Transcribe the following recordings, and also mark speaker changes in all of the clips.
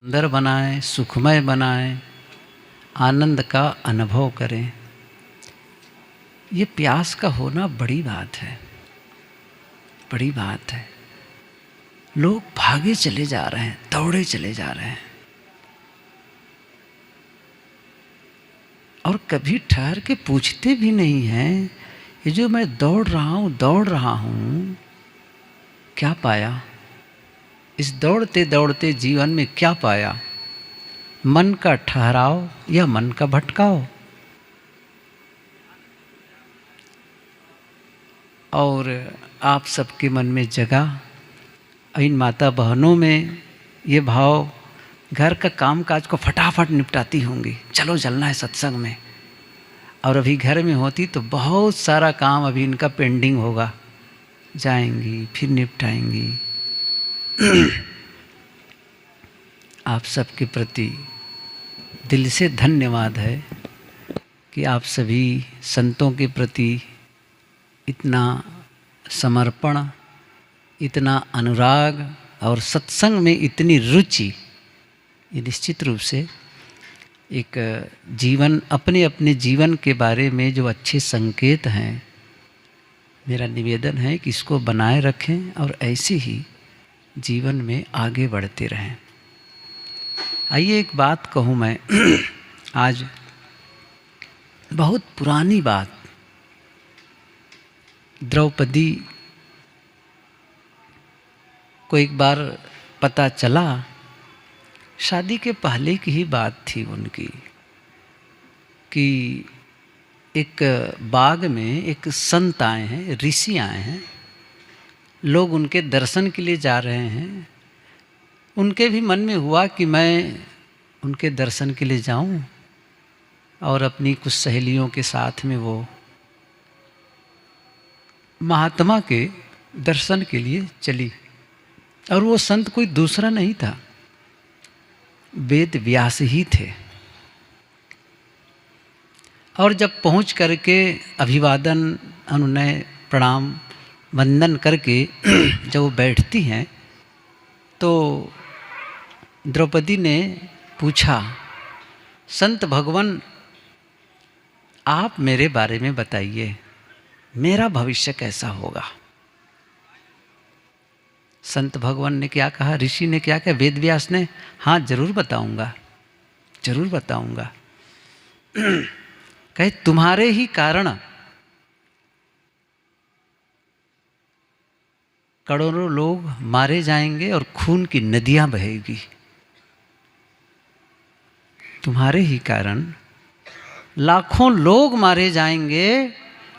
Speaker 1: सुंदर बनाएं, सुखमय बनाएं, आनंद का अनुभव करें। ये प्यास का होना बड़ी बात है, बड़ी बात है। लोग भागे चले जा रहे हैं, दौड़े चले जा रहे हैं और कभी ठहर के पूछते भी नहीं हैं, ये जो मैं दौड़ रहा हूँ, क्या पाया? इस दौड़ते दौड़ते जीवन में क्या पाया? मन का ठहराव या मन का भटकाव? और आप सबके मन में जगा, इन माता बहनों में ये भाव घर का काम काज को फटाफट निपटाती होंगी, चलो चलना है सत्संग में। और अभी घर में होती तो बहुत सारा काम अभी इनका पेंडिंग होगा, जाएंगी फिर निपटाएंगी। आप सबके प्रति दिल से धन्यवाद है कि आप सभी संतों के प्रति इतना समर्पण, इतना अनुराग और सत्संग में इतनी रुचि, ये निश्चित रूप से एक जीवन, अपने अपने जीवन के बारे में जो अच्छे संकेत हैं, मेरा निवेदन है कि इसको बनाए रखें और ऐसे ही जीवन में आगे बढ़ते रहें। आइए एक बात कहूँ मैं आज, बहुत पुरानी बात। द्रौपदी को एक बार पता चला, शादी के पहले की ही बात थी उनकी, कि एक बाग में एक संत आए हैं, ऋषि आए हैं, लोग उनके दर्शन के लिए जा रहे हैं। उनके भी मन में हुआ कि मैं उनके दर्शन के लिए जाऊं, और अपनी कुछ सहेलियों के साथ में वो महात्मा के दर्शन के लिए चली। और वो संत कोई दूसरा नहीं था, वेद व्यास ही थे। और जब पहुंच करके अभिवादन, अनुनय, प्रणाम, वंदन करके जब वो बैठती हैं, तो द्रौपदी ने पूछा, संत भगवान आप मेरे बारे में बताइए, मेरा भविष्य कैसा होगा? संत भगवान ने क्या कहा, ऋषि ने क्या कहा, वेद व्यास ने, हाँ जरूर बताऊंगा, जरूर बताऊंगा। कहे तुम्हारे ही कारण करोड़ों लोग मारे जाएंगे और खून की नदियां बहेगी। तुम्हारे ही कारण लाखों लोग मारे जाएंगे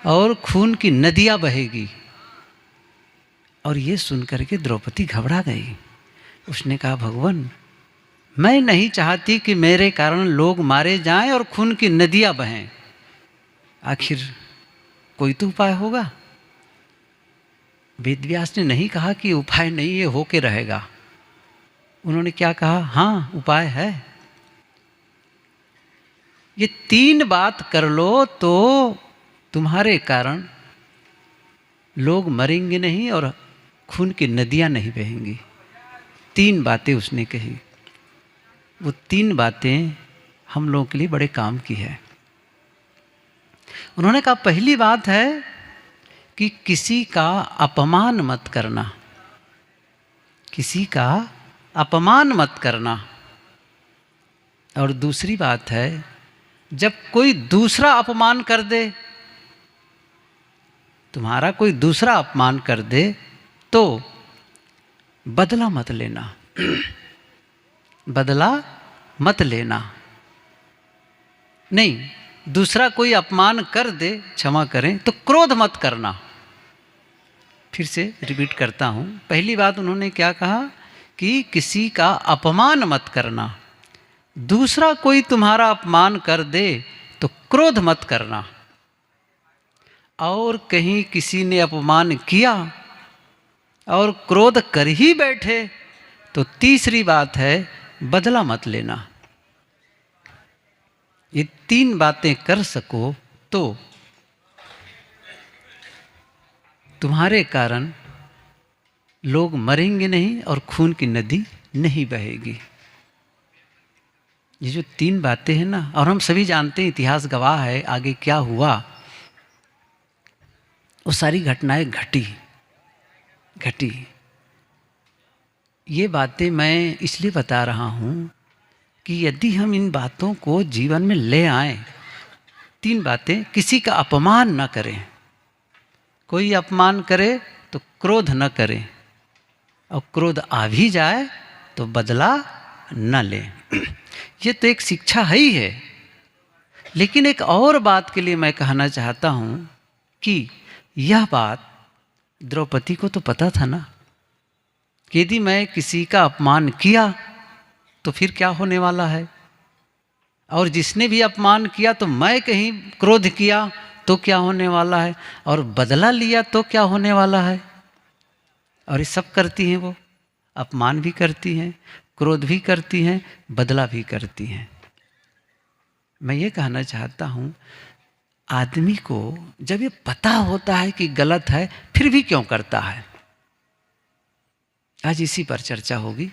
Speaker 1: और खून की नदियां बहेगी। और ये सुनकर के द्रौपदी घबरा गई। उसने कहा, भगवान मैं नहीं चाहती कि मेरे कारण लोग मारे जाएं और खून की नदियां बहें, आखिर कोई तो उपाय होगा। वेद व्यास ने नहीं कहा कि उपाय नहीं, ये होके रहेगा। उन्होंने क्या कहा, हाँ उपाय है, ये 3 बात कर लो तो तुम्हारे कारण लोग मरेंगे नहीं और खून की नदियां नहीं बहेंगी। 3 बातें उसने कही। वो 3 बातें हम लोगों के लिए बड़े काम की है। उन्होंने कहा, पहली बात है कि किसी का अपमान मत करना, किसी का अपमान मत करना। और दूसरी बात है, जब कोई दूसरा अपमान कर दे, तुम्हारा कोई दूसरा अपमान कर दे, तो बदला मत लेना, बदला मत लेना। नहीं, दूसरा कोई अपमान कर दे, क्षमा करें, तो क्रोध मत करना। फिर से रिपीट करता हूं, पहली बात उन्होंने क्या कहा कि किसी का अपमान मत करना। दूसरा कोई तुम्हारा अपमान कर दे तो क्रोध मत करना। और कहीं किसी ने अपमान किया और क्रोध कर ही बैठे, तो तीसरी बात है, बदला मत लेना। ये 3 बातें कर सको तो तुम्हारे कारण लोग मरेंगे नहीं और खून की नदी नहीं बहेगी। ये जो 3 बातें हैं ना, और हम सभी जानते हैं, इतिहास गवाह है आगे क्या हुआ, वो सारी घटनाएं घटी। ये बातें मैं इसलिए बता रहा हूँ कि यदि हम इन बातों को जीवन में ले आएं, 3 बातें, किसी का अपमान न करें, कोई अपमान करे तो क्रोध न करें, और क्रोध आ भी जाए तो बदला न लें। ये तो एक शिक्षा ही है। लेकिन एक और बात के लिए मैं कहना चाहता हूँ कि यह बात द्रौपदी को तो पता था ना कि यदि मैं किसी का अपमान किया तो फिर क्या होने वाला है, और जिसने भी अपमान किया तो मैं कहीं क्रोध किया तो क्या होने वाला है, और बदला लिया तो क्या होने वाला है। और ये सब करती हैं, वो अपमान भी करती हैं, क्रोध भी करती हैं, बदला भी करती हैं। मैं ये कहना चाहता हूँ, आदमी को जब ये पता होता है कि गलत है फिर भी क्यों करता है, आज इसी पर चर्चा होगी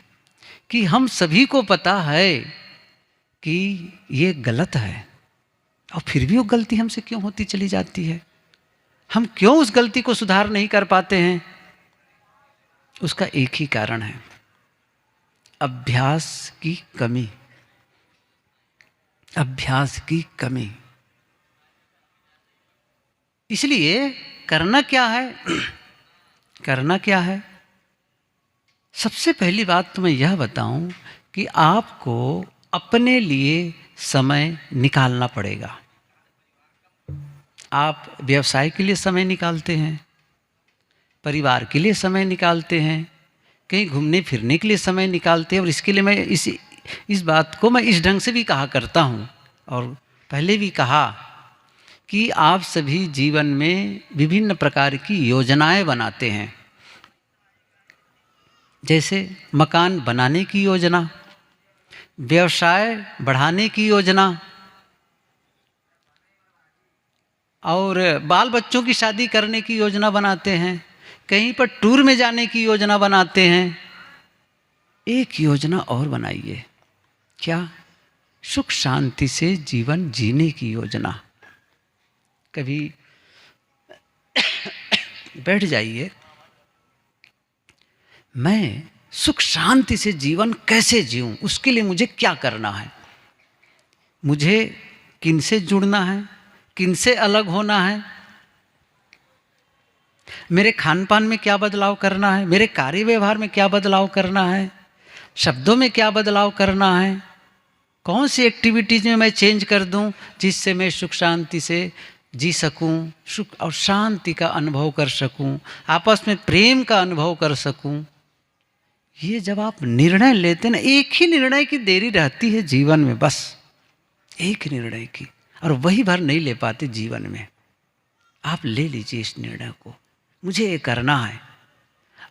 Speaker 1: कि हम सभी को पता है कि ये गलत है, और फिर भी वो गलती हमसे क्यों होती चली जाती है, हम क्यों उस गलती को सुधार नहीं कर पाते हैं। उसका एक ही कारण है, अभ्यास की कमी। अभ्यास की कमी। इसलिए करना क्या है, करना क्या है, सबसे पहली बात तो मैं यह बताऊं कि आपको अपने लिए समय निकालना पड़ेगा। आप व्यवसाय के लिए समय निकालते हैं, परिवार के लिए समय निकालते हैं, कहीं घूमने फिरने के लिए समय निकालते हैं। और इसके लिए मैं इस बात को मैं इस ढंग से भी कहा करता हूँ, और पहले भी कहा कि आप सभी जीवन में विभिन्न प्रकार की योजनाएं बनाते हैं, जैसे मकान बनाने की योजना, व्यवसाय बढ़ाने की योजना, और बाल बच्चों की शादी करने की योजना बनाते हैं, कहीं पर टूर में जाने की योजना बनाते हैं। एक योजना और बनाइए, क्या, सुख शांति से जीवन जीने की योजना। कभी बैठ जाइए, मैं सुख शांति से जीवन कैसे जीऊं, उसके लिए मुझे क्या करना है, मुझे किनसे जुड़ना है, किनसे अलग होना है, मेरे खान पान में क्या बदलाव करना है, मेरे कार्य व्यवहार में क्या बदलाव करना है, शब्दों में क्या बदलाव करना है, कौन सी एक्टिविटीज में मैं चेंज कर दूं जिससे मैं सुख शांति से जी सकूं, सुख और शांति का अनुभव कर सकूं, आपस में प्रेम का अनुभव कर सकूं। ये जब आप निर्णय लेते ना, एक ही निर्णय की देरी रहती है जीवन में, बस एक निर्णय की, और वही भर नहीं ले पाते जीवन में। आप ले लीजिए इस निर्णय को, मुझे ये करना है।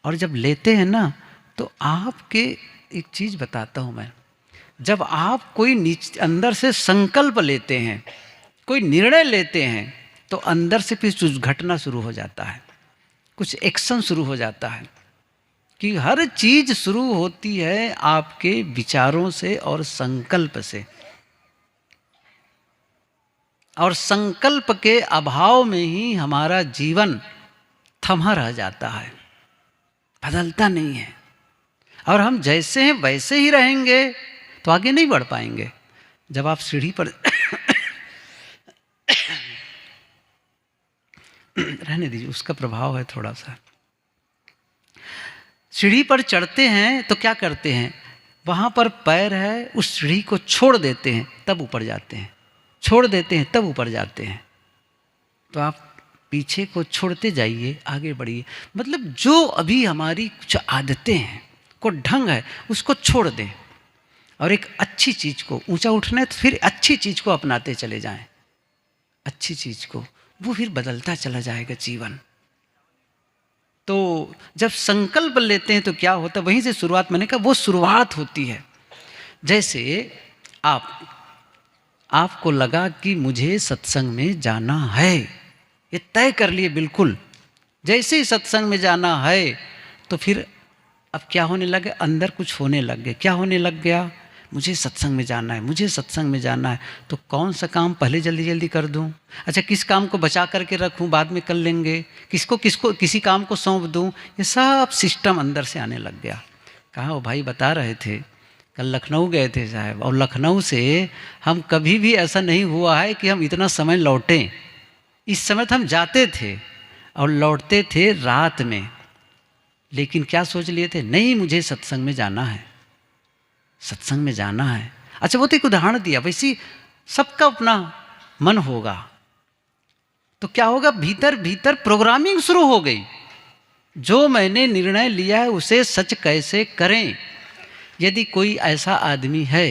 Speaker 1: और जब लेते हैं ना, तो आपके एक चीज़ बताता हूँ मैं, जब आप कोई अंदर से संकल्प लेते हैं, कोई निर्णय लेते हैं, तो अंदर से फिर कुछ घटना शुरू हो जाता है, कुछ एक्शन शुरू हो जाता है, कि हर चीज शुरू होती है आपके विचारों से और संकल्प से। और संकल्प के अभाव में ही हमारा जीवन थमा रह जाता है, बदलता नहीं है। और हम जैसे हैं वैसे ही रहेंगे तो आगे नहीं बढ़ पाएंगे। जब आप सीढ़ी पर रहने दीजिए, उसका प्रभाव है थोड़ा सा। सीढ़ी पर चढ़ते हैं तो क्या करते हैं, वहाँ पर पैर है, उस सीढ़ी को छोड़ देते हैं तब ऊपर जाते हैं, छोड़ देते हैं तब ऊपर जाते हैं। तो आप पीछे को छोड़ते जाइए, आगे बढ़िए। मतलब जो अभी हमारी कुछ आदतें हैं, को ढंग है, उसको छोड़ दें, और एक अच्छी चीज़ को, ऊंचा उठना है तो फिर अच्छी चीज़ को अपनाते चले जाएं, अच्छी चीज़ को, वो फिर बदलता चला जाएगा जीवन। तो जब संकल्प लेते हैं तो क्या होता है, वहीं से शुरुआत, मैंने कहा वो शुरुआत होती है। जैसे आपको लगा कि मुझे सत्संग में जाना है, ये तय कर लिए बिल्कुल। जैसे ही सत्संग में जाना है तो फिर अब क्या होने लगे, अंदर कुछ होने लग गया। क्या होने लग गया, मुझे सत्संग में जाना है, मुझे सत्संग में जाना है। तो कौन सा काम पहले जल्दी जल्दी कर दूं? अच्छा, किस काम को बचा करके रखूं, बाद में कर लेंगे, किसको किसको किसी काम को सौंप दूं, ये सब सिस्टम अंदर से आने लग गया। कहाँ वो भाई बता रहे थे, कल लखनऊ गए थे साहब, और लखनऊ से हम कभी भी ऐसा नहीं हुआ है कि हम इतना समय लौटें। इस समय तो हम जाते थे और लौटते थे रात में, लेकिन क्या सोच लिए थे, नहीं मुझे सत्संग में जाना है, सत्संग में जाना है। अच्छा, वो तो एक उदाहरण दिया, वैसे सबका अपना मन होगा तो क्या होगा, भीतर भीतर प्रोग्रामिंग शुरू हो गई। जो मैंने निर्णय लिया है उसे सच कैसे करें। यदि कोई ऐसा आदमी है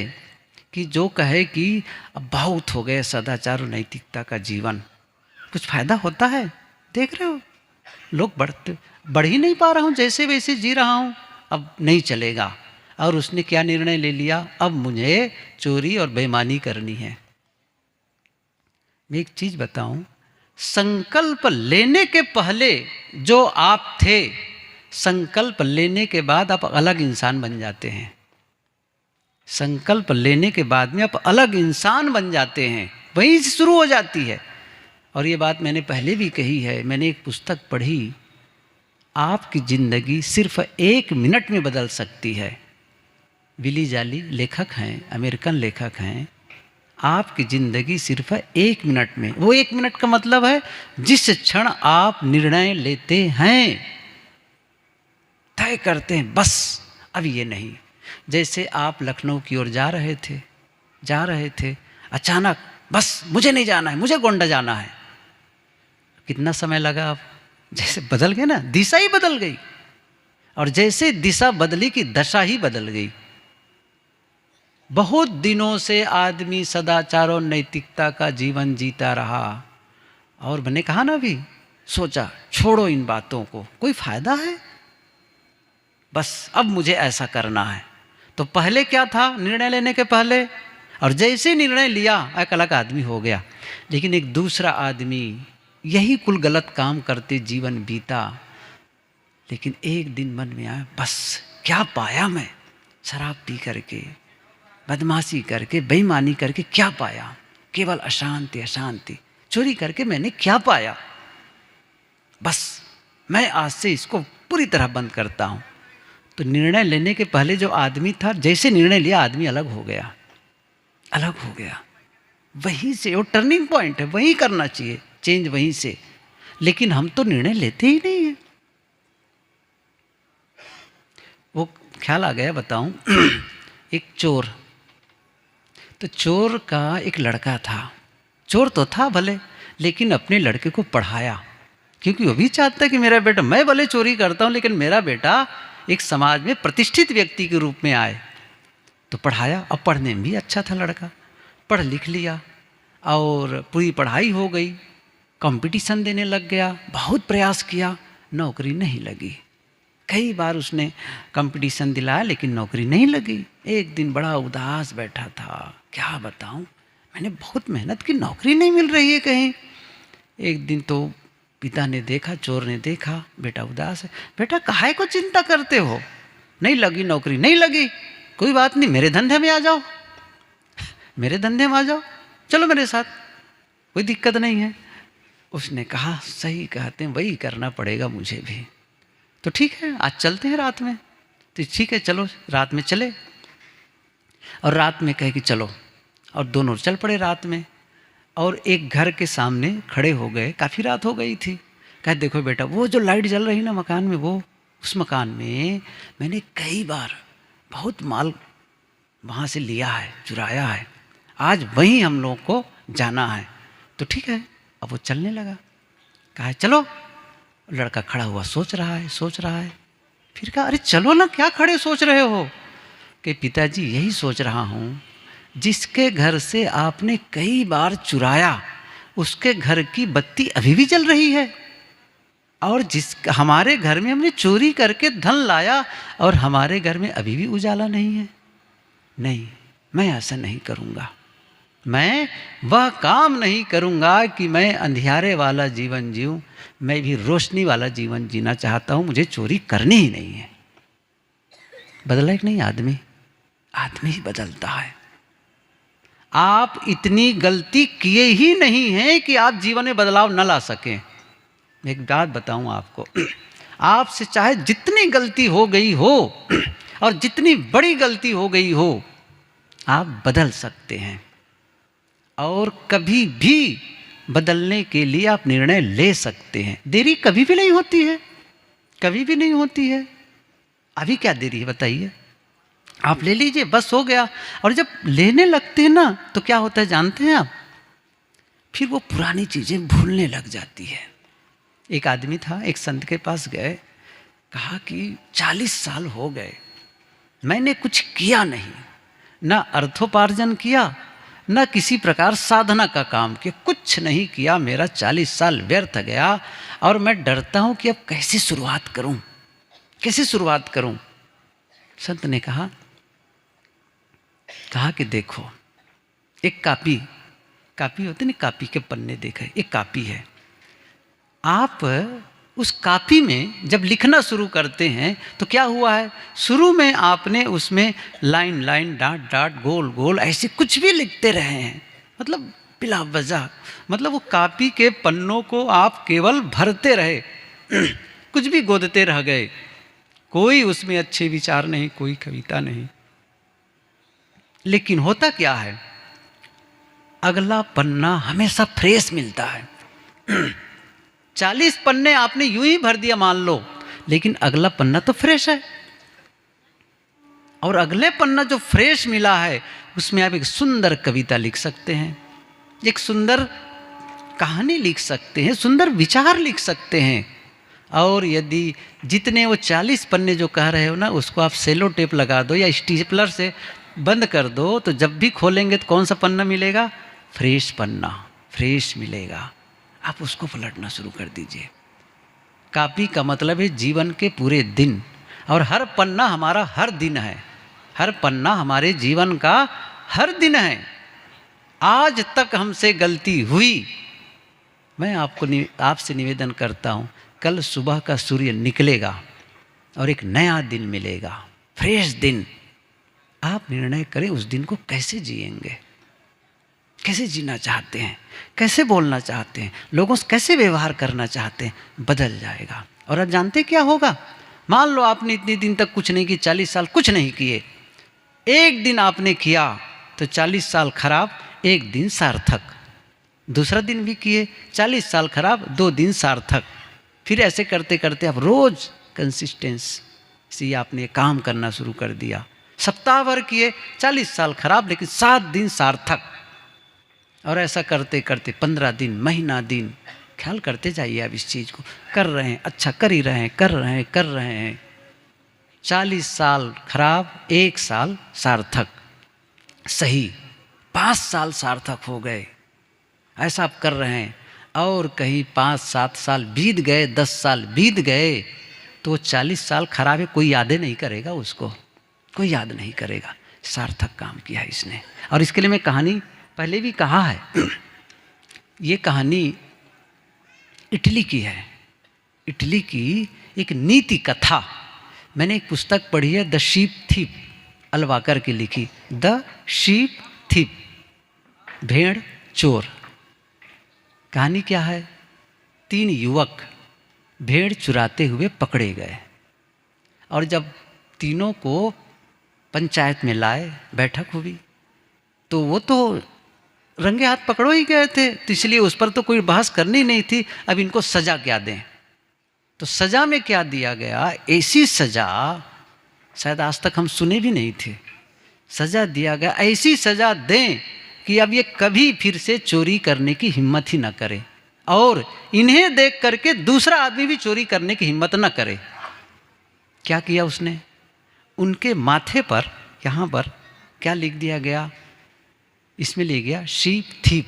Speaker 1: कि जो कहे कि अब बहुत हो गए सदाचार और नैतिकता का जीवन, कुछ फायदा होता है? देख रहे हो लोग बढ़ ही नहीं पा रहा हूँ, जैसे वैसे जी रहा हूँ, अब नहीं चलेगा। और उसने क्या निर्णय ले लिया, अब मुझे चोरी और बेईमानी करनी है। मैं एक चीज बताऊं, संकल्प लेने के पहले जो आप थे, संकल्प लेने के बाद आप अलग इंसान बन जाते हैं। संकल्प लेने के बाद में आप अलग इंसान बन जाते हैं, वहीं से शुरू हो जाती है। और ये बात मैंने पहले भी कही है, मैंने एक पुस्तक पढ़ी, आपकी ज़िंदगी सिर्फ 1 मिनट में बदल सकती है। विली जाली लेखक हैं, अमेरिकन लेखक हैं। आपकी ज़िंदगी सिर्फ 1 मिनट में, वो 1 मिनट का मतलब है जिस क्षण आप निर्णय लेते हैं, तय करते हैं बस अब ये नहीं। जैसे आप लखनऊ की ओर जा रहे थे, अचानक बस मुझे नहीं जाना है, मुझे गोंडा जाना है। कितना समय लगा, आप जैसे बदल गए ना, दिशा ही बदल गई। और जैसे दिशा बदली कि दशा ही बदल गई। बहुत दिनों से आदमी सदाचार और नैतिकता का जीवन जीता रहा, और मैंने कहा ना अभी, सोचा छोड़ो इन बातों को, कोई फायदा है, बस अब मुझे ऐसा करना है। तो पहले क्या था, निर्णय लेने के पहले, और जैसे निर्णय लिया एक अलग आदमी हो गया। लेकिन एक दूसरा आदमी यही कुल गलत काम करते जीवन बीता, लेकिन एक दिन मन में आया, बस क्या पाया मैं, शराब पी करके, बदमाशी करके, बेईमानी करके क्या पाया, केवल अशांति अशांति। चोरी करके मैंने क्या पाया, बस मैं आज से इसको पूरी तरह बंद करता हूँ। तो निर्णय लेने के पहले जो आदमी था, जैसे निर्णय लिया आदमी अलग हो गया, अलग हो गया। वहीं से वो टर्निंग पॉइंट है, वहीं करना चाहिए चेंज, वहीं से। लेकिन हम तो निर्णय लेते ही नहीं हैं। वो ख्याल आ गया, बताऊं एक चोर, तो चोर का एक लड़का था, चोर तो था भले, लेकिन अपने लड़के को पढ़ाया, क्योंकि वो भी चाहता कि मेरा बेटा, मैं भले चोरी करता हूँ लेकिन मेरा बेटा एक समाज में प्रतिष्ठित व्यक्ति के रूप में आए। तो पढ़ाया, अब पढ़ने में भी अच्छा था लड़का, पढ़ लिख लिया और पूरी पढ़ाई हो गई, कंपटीशन देने लग गया, बहुत प्रयास किया, नौकरी नहीं लगी। कई बार उसने कंपटीशन दिलाया लेकिन नौकरी नहीं लगी। एक दिन बड़ा उदास बैठा था, क्या बताऊं, मैंने बहुत मेहनत की, नौकरी नहीं मिल रही है कहीं। एक दिन तो पिता ने देखा, चोर ने देखा, बेटा उदास है, बेटा काहे को चिंता करते हो, नहीं लगी नौकरी, नहीं लगी, कोई बात नहीं, मेरे धंधे में आ जाओ, मेरे धंधे में आ जाओ, चलो मेरे साथ, कोई दिक्कत नहीं है। उसने कहा सही कहते हैं, वही करना पड़ेगा मुझे भी। तो ठीक है, आज चलते हैं रात में। तो ठीक है चलो, रात में चले, और रात में कहे कि चलो, और दोनों चल पड़े रात में। और एक घर के सामने खड़े हो गए, काफ़ी रात हो गई थी। कहे देखो बेटा, वो जो लाइट जल रही ना मकान में, वो उस मकान में मैंने कई बार बहुत माल वहाँ से लिया है, चुराया है, आज वहीं हम लोगों को जाना है। तो ठीक है, अब वो चलने लगा, कहा चलो। लड़का खड़ा हुआ, सोच रहा है, फिर कहा अरे चलो ना, क्या खड़े सोच रहे हो, कि पिताजी यही सोच रहा हूँ, जिसके घर से आपने कई बार चुराया उसके घर की बत्ती अभी भी जल रही है, और जिस हमारे घर में हमने चोरी करके धन लाया और हमारे घर में अभी भी उजाला नहीं है। नहीं, मैं ऐसा नहीं करूँगा, मैं वह काम नहीं करूँगा कि मैं अंधियारे वाला जीवन जीऊँ, मैं भी रोशनी वाला जीवन जीना चाहता हूँ, मुझे चोरी करनी ही नहीं है। बदला कि नहीं आदमी? आदमी ही बदलता है। आप इतनी गलती किए ही नहीं हैं कि आप जीवन में बदलाव न ला सकें। एक बात बताऊं आपको, आपसे चाहे जितनी गलती हो गई हो और जितनी बड़ी गलती हो गई हो, आप बदल सकते हैं। और कभी भी बदलने के लिए आप निर्णय ले सकते हैं। देरी कभी भी नहीं होती है, कभी भी नहीं होती है। अभी क्या देरी है बताइए? आप ले लीजिए, बस हो गया। और जब लेने लगते हैं ना तो क्या होता है जानते हैं आप? फिर वो पुरानी चीज़ें भूलने लग जाती है। एक आदमी था, एक संत के पास गए, कहा कि 40 साल हो गए मैंने कुछ किया नहीं, ना अर्थोपार्जन किया, न किसी प्रकार साधना का काम किया, कुछ नहीं किया, मेरा 40 साल व्यर्थ गया और मैं डरता हूं कि अब कैसे शुरुआत करूं, कैसे शुरुआत करूं। संत ने कहा कि देखो, एक कापी होती नहीं, कापी के पन्ने देखे, एक कापी है। आप उस कापी में जब लिखना शुरू करते हैं तो क्या हुआ है, शुरू में आपने उसमें लाइन लाइन, डाट डाट, गोल गोल, ऐसे कुछ भी लिखते रहे हैं, मतलब बिला वजह, मतलब वो कापी के पन्नों को आप केवल भरते रहे, कुछ भी गोदते रह गए, कोई उसमें अच्छे विचार नहीं, कोई कविता नहीं। लेकिन होता क्या है, अगला पन्ना हमेशा फ्रेश मिलता है। 40 पन्ने आपने यूं ही भर दिया मान लो, लेकिन अगला पन्ना तो फ्रेश है। और अगले पन्ना जो फ्रेश मिला है उसमें आप एक सुंदर कविता लिख सकते हैं, एक सुंदर कहानी लिख सकते हैं, सुंदर विचार लिख सकते हैं। और यदि जितने वो 40 पन्ने जो कह रहे हो ना, उसको आप सेलो टेप लगा दो या स्टेपलर से बंद कर दो, तो जब भी खोलेंगे तो कौन सा पन्ना मिलेगा? फ्रेश पन्ना, फ्रेश मिलेगा। आप उसको पलटना शुरू कर दीजिए। कापी का मतलब है जीवन के पूरे दिन, और हर पन्ना हमारा हर दिन है, हर पन्ना हमारे जीवन का हर दिन है। आज तक हमसे गलती हुई, मैं आपसे निवेदन करता हूँ, कल सुबह का सूर्य निकलेगा और एक नया दिन मिलेगा, फ्रेश दिन। आप निर्णय करें उस दिन को कैसे जिएंगे, कैसे जीना चाहते हैं, कैसे बोलना चाहते हैं, लोगों से कैसे व्यवहार करना चाहते हैं, बदल जाएगा। और अब जानते क्या होगा? मान लो आपने इतने दिन तक कुछ नहीं किया, 40 साल कुछ नहीं किए, एक दिन आपने किया तो 40 साल खराब, एक दिन सार्थक। दूसरा दिन भी किए, 40 साल खराब, 2 दिन सार्थक। फिर ऐसे करते करते आप रोज कंसिस्टेंसी आपने काम करना शुरू कर दिया। सप्ताह भर किए, 40 साल खराब, लेकिन 7 दिन सार्थक। और ऐसा करते करते 15 दिन, महीना दिन, ख्याल करते जाइए आप इस चीज़ को। कर रहे हैं, अच्छा कर ही रहे हैं, कर रहे हैं। 40 साल खराब, 1 साल सार्थक, सही 5 साल सार्थक हो गए। ऐसा आप कर रहे हैं, और कहीं 5-7 साल बीत गए, 10 साल बीत गए, तो 40 साल खराब है, कोई यादें नहीं करेगा उसको, कोई याद नहीं करेगा। सार्थक काम किया है इसने। और इसके लिए मैं कहानी पहले भी कहा है, ये कहानी इटली की है, इटली की एक नीति कथा। मैंने एक पुस्तक पढ़ी है, द शीप थीप, अलवाकर की लिखी, द शीप थीप, भेड़ चोर। कहानी क्या है? 3 युवक भेड़ चुराते हुए पकड़े गए, और जब तीनों को पंचायत में लाए, बैठक हुई, तो वो तो रंगे हाथ पकड़ो ही गए थे, तो इसलिए उस पर तो कोई बहस करनी नहीं थी। अब इनको सजा क्या दें? तो सजा में क्या दिया गया? ऐसी सजा शायद आज तक हम सुने भी नहीं थे। सजा दिया गया, ऐसी सजा दें कि अब ये कभी फिर से चोरी करने की हिम्मत ही ना करे, और इन्हें देख करके दूसरा आदमी भी चोरी करने की हिम्मत ना करे। क्या किया उसने? उनके माथे पर, यहाँ पर क्या लिख दिया गया? इसमें लिख गया शीप थीप।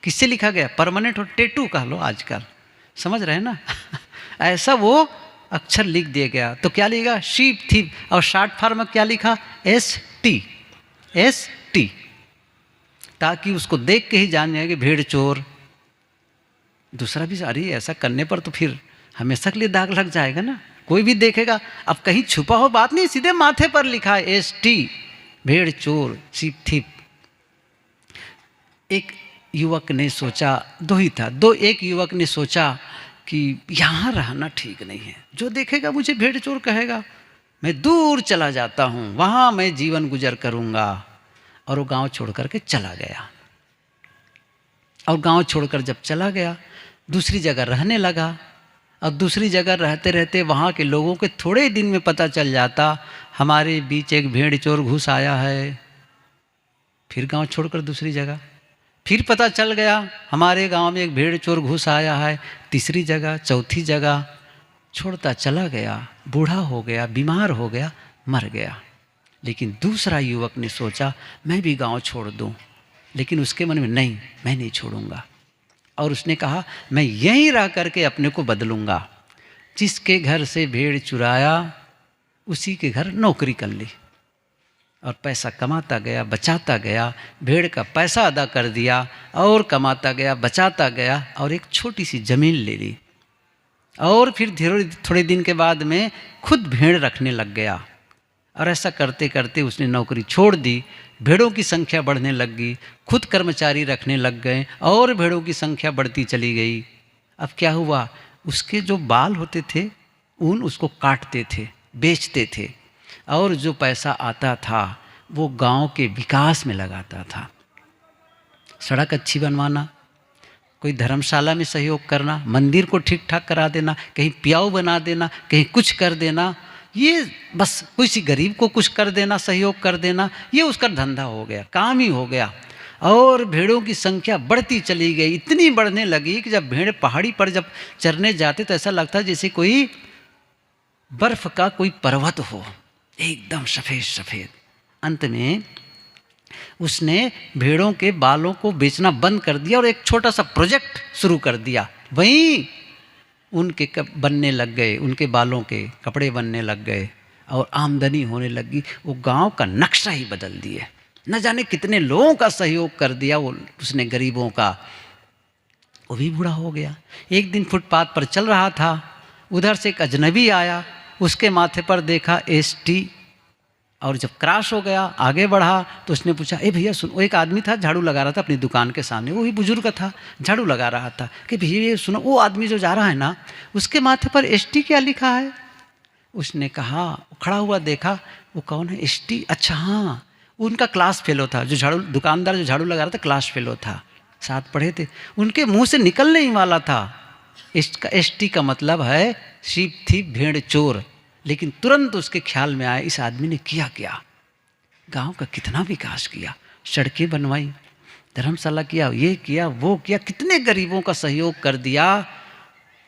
Speaker 1: किससे लिखा गया? परमानेंट और टेटू कह लो आजकल, समझ रहे हैं ना? ऐसा वो अक्षर लिख दिया गया। तो क्या लिखा? शीप थीप, और शॉर्ट फॉर्म में क्या लिखा? ST, ताकि उसको देख के ही जान जाएंगे भेड़ चोर। दूसरा भी, अरे ऐसा करने पर तो फिर हमेशा के लिए दाग लग जाएगा ना, कोई भी देखेगा। अब कहीं छुपा हो बात नहीं, सीधे माथे पर लिखा है ST, भेड़ चोर, शीप थीप। एक युवक ने सोचा, दो ही था, एक युवक ने सोचा कि यहाँ रहना ठीक नहीं है, जो देखेगा मुझे भेड़ चोर कहेगा, मैं दूर चला जाता हूँ, वहाँ मैं जीवन गुजर करूँगा। और वो गांव छोड़ कर के चला गया। और गांव छोड़कर जब चला गया, दूसरी जगह रहने लगा। और दूसरी जगह रहते रहते वहाँ के लोगों के थोड़े दिन में पता चल जाता, हमारे बीच एक भेड़ चोर घुस आया है। फिर गांव छोड़कर दूसरी जगह, फिर पता चल गया हमारे गांव में एक भेड़ चोर घुस आया है। तीसरी जगह, चौथी जगह, छोड़ता चला गया, बूढ़ा हो गया, बीमार हो गया, मर गया। लेकिन दूसरा युवक ने सोचा मैं भी गांव छोड़ दूं, लेकिन उसके मन में नहीं, मैं नहीं छोड़ूंगा। और उसने कहा मैं यहीं रह करके अपने को बदलूंगा। जिसके घर से भेड़ चुराया उसी के घर नौकरी कर ली, और पैसा कमाता गया, बचाता गया, भेड़ का पैसा अदा कर दिया, और कमाता गया, बचाता गया, और एक छोटी सी ज़मीन ले ली। और फिर थोड़े दिन के बाद में खुद भेड़ रखने लग गया। और ऐसा करते करते उसने नौकरी छोड़ दी, भेड़ों की संख्या बढ़ने लग गई, खुद कर्मचारी रखने लग गए, और भेड़ों की संख्या बढ़ती चली गई। अब क्या हुआ, उसके जो बाल होते थे ऊन उसको काटते थे, बेचते थे, और जो पैसा आता था वो गांव के विकास में लगाता था। सड़क अच्छी बनवाना, कोई धर्मशाला में सहयोग करना, मंदिर को ठीक ठाक करा देना, कहीं प्याऊ बना देना, कहीं कुछ कर देना, ये बस किसी गरीब को कुछ कर देना, सहयोग कर देना, ये उसका धंधा हो गया, काम ही हो गया। और भेड़ों की संख्या बढ़ती चली गई, इतनी बढ़ने लगी कि जब भेड़ पहाड़ी पर जब चरने जाते तो ऐसा लगता जैसे कोई बर्फ का कोई पर्वत हो, एकदम सफ़ेद सफ़ेद। अंत में उसने भेड़ों के बालों को बेचना बंद कर दिया और एक छोटा सा प्रोजेक्ट शुरू कर दिया। वहीं उनके बनने लग गए, उनके बालों के कपड़े बनने लग गए, और आमदनी होने लगी। वो गांव का नक्शा ही बदल दिए। न जाने कितने लोगों का सहयोग कर दिया वो उसने, गरीबों का। वो भी बूढ़ा हो गया। एक दिन फुटपाथ पर चल रहा था, उधर से एक अजनबी आया, उसके माथे पर देखा ST, और जब क्रॉस हो गया, आगे बढ़ा तो उसने पूछा, ए भैया सुनो। वो एक आदमी था, झाड़ू लगा रहा था अपनी दुकान के सामने, वो भी बुजुर्ग था, झाड़ू लगा रहा था, कि भैया ये सुनो, वो आदमी जो जा रहा है ना, उसके माथे पर ST क्या लिखा है? उसने कहा, खड़ा हुआ देखा, वो कौन है ST? अच्छा हाँ, उनका क्लास फेलो था, जो झाड़ू दुकानदार जो झाड़ू लगा रहा था क्लास फेलो था, साथ पढ़े थे। उनके मुँह से निकलने ही वाला था, ST का मतलब है शीप थी, भेड़ चोर। लेकिन तुरंत उसके ख्याल में आया, इस आदमी ने किया क्या, गांव का कितना विकास किया, सड़कें बनवाई, धर्मशाला किया, ये किया, वो किया, कितने गरीबों का सहयोग कर दिया।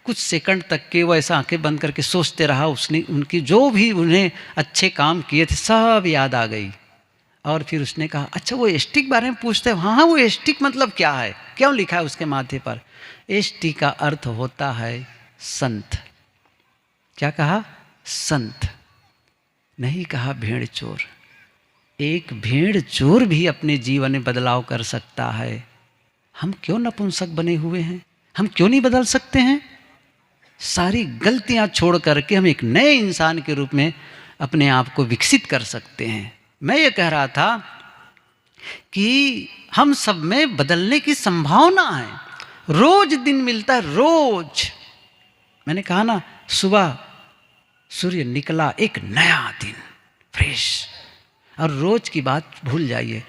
Speaker 1: कुछ सेकंड तक के वो ऐसा आंखें बंद करके सोचते रहा। उसने उनकी जो भी उन्हें अच्छे काम किए थे सब याद आ गई। और फिर उसने कहा, अच्छा वो ST के बारे में पूछते हैं? हाँ हाँ, वो ST मतलब क्या है, क्यों लिखा है उसके माथे पर? ST का अर्थ होता है संत। क्या कहा? संत। नहीं कहा भेड़ चोर। एक भेड़ चोर भी अपने जीवन में बदलाव कर सकता है। हम क्यों नपुंसक बने हुए हैं? हम क्यों नहीं बदल सकते हैं? सारी गलतियां छोड़ करके हम एक नए इंसान के रूप में अपने आप को विकसित कर सकते हैं। मैं ये कह रहा था कि हम सब में बदलने की संभावना है। रोज दिन मिलता है, रोज। मैंने कहा ना, सुबह सूर्य निकला, एक नया दिन, फ्रेश। और रोज की बात भूल जाइए,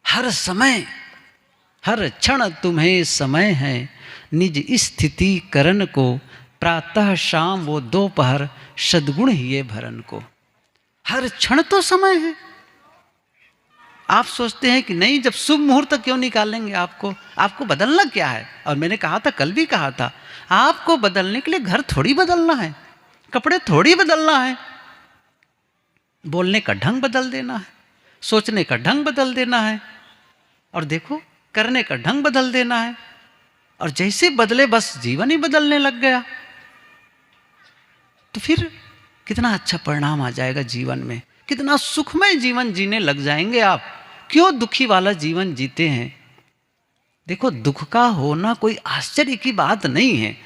Speaker 1: हर समय, हर क्षण तुम्हें समय है, निज स्थिति करन को, प्रातः शाम वो दोपहर, सद्गुण हिये भरन को। हर क्षण तो समय है। आप सोचते हैं कि नहीं, जब शुभ मुहूर्त क्यों निकालेंगे? आपको बदलना क्या है? और मैंने कहा था, कल भी कहा था, आपको बदलने के लिए घर थोड़ी बदलना है, कपड़े थोड़ी बदलना है, बोलने का ढंग बदल देना है, सोचने का ढंग बदल देना है, और देखो करने का ढंग बदल देना है। और जैसे बदले बस जीवन ही बदलने लग गया। तो फिर कितना अच्छा परिणाम आ जाएगा जीवन में, कितना सुखमय जीवन जीने लग जाएंगे आप। क्यों दुखी वाला जीवन जीते हैं? देखो, दुख का होना कोई आश्चर्य की बात नहीं है।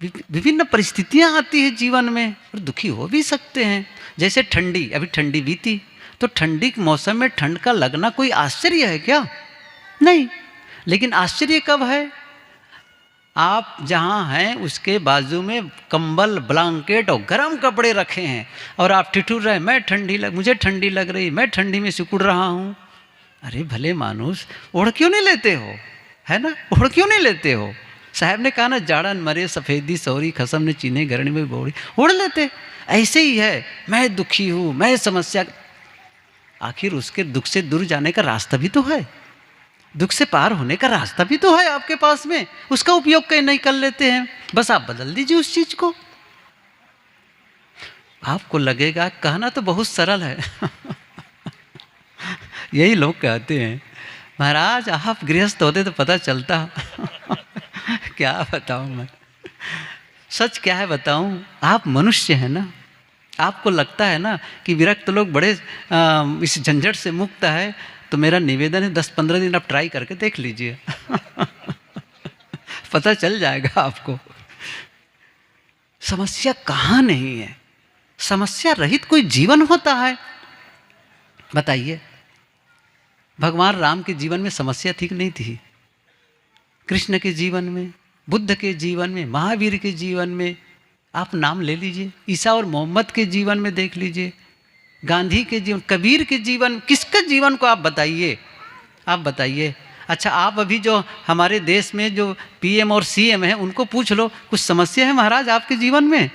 Speaker 1: विभिन्न परिस्थितियां आती है जीवन में और दुखी हो भी सकते हैं। जैसे ठंडी, अभी ठंडी बीती, तो ठंडी के मौसम में ठंड का लगना कोई आश्चर्य है क्या? नहीं। लेकिन आश्चर्य कब है? आप जहाँ हैं उसके बाजू में कंबल, ब्लैंकेट और गर्म कपड़े रखे हैं और आप ठिठुर रहे, मुझे ठंडी लग रही, मैं ठंडी में सिकुड़ रहा हूँ। अरे भले मानुस, ओढ़ क्यों नहीं लेते हो? है ना, ओढ़ क्यों नहीं लेते हो? साहब ने कहा ना, जाड़न मरे सफ़ेदी सौरी, खसम ने चीने गरणी में बोड़ी, ओढ़ लेते। ऐसे ही है, मैं दुखी हूँ, मैं समस्या। आखिर उसके दुख से दूर जाने का रास्ता भी तो है, दुख से पार होने का रास्ता भी तो है आपके पास में, उसका उपयोग कहीं नहीं कर लेते हैं। बस आप बदल दीजिए उस चीज को। आपको लगेगा कहना तो बहुत सरल है यही लोग कहते हैं, महाराज आप गृहस्थ होते तो पता चलता क्या बताऊं मैं, सच क्या है बताऊं, आप मनुष्य हैं ना। आपको लगता है ना कि विरक्त लोग बड़े इस झंझट से मुक्त है, तो मेरा निवेदन है 10-15 दिन आप ट्राई करके देख लीजिए पता चल जाएगा आपको समस्या कहाँ नहीं है। समस्या रहित कोई जीवन होता है? बताइए, भगवान राम के जीवन में समस्या थी कि नहीं थी? कृष्ण के जीवन में, बुद्ध के जीवन में, महावीर के जीवन में, आप नाम ले लीजिए, ईसा और मोहम्मद के जीवन में देख लीजिए, गांधी के जीवन, कबीर के जीवन, किसका जीवन को आप बताइए, आप बताइए। अच्छा, आप अभी जो हमारे देश में जो पीएम और सीएम है उनको पूछ लो, कुछ समस्या है महाराज आपके जीवन में?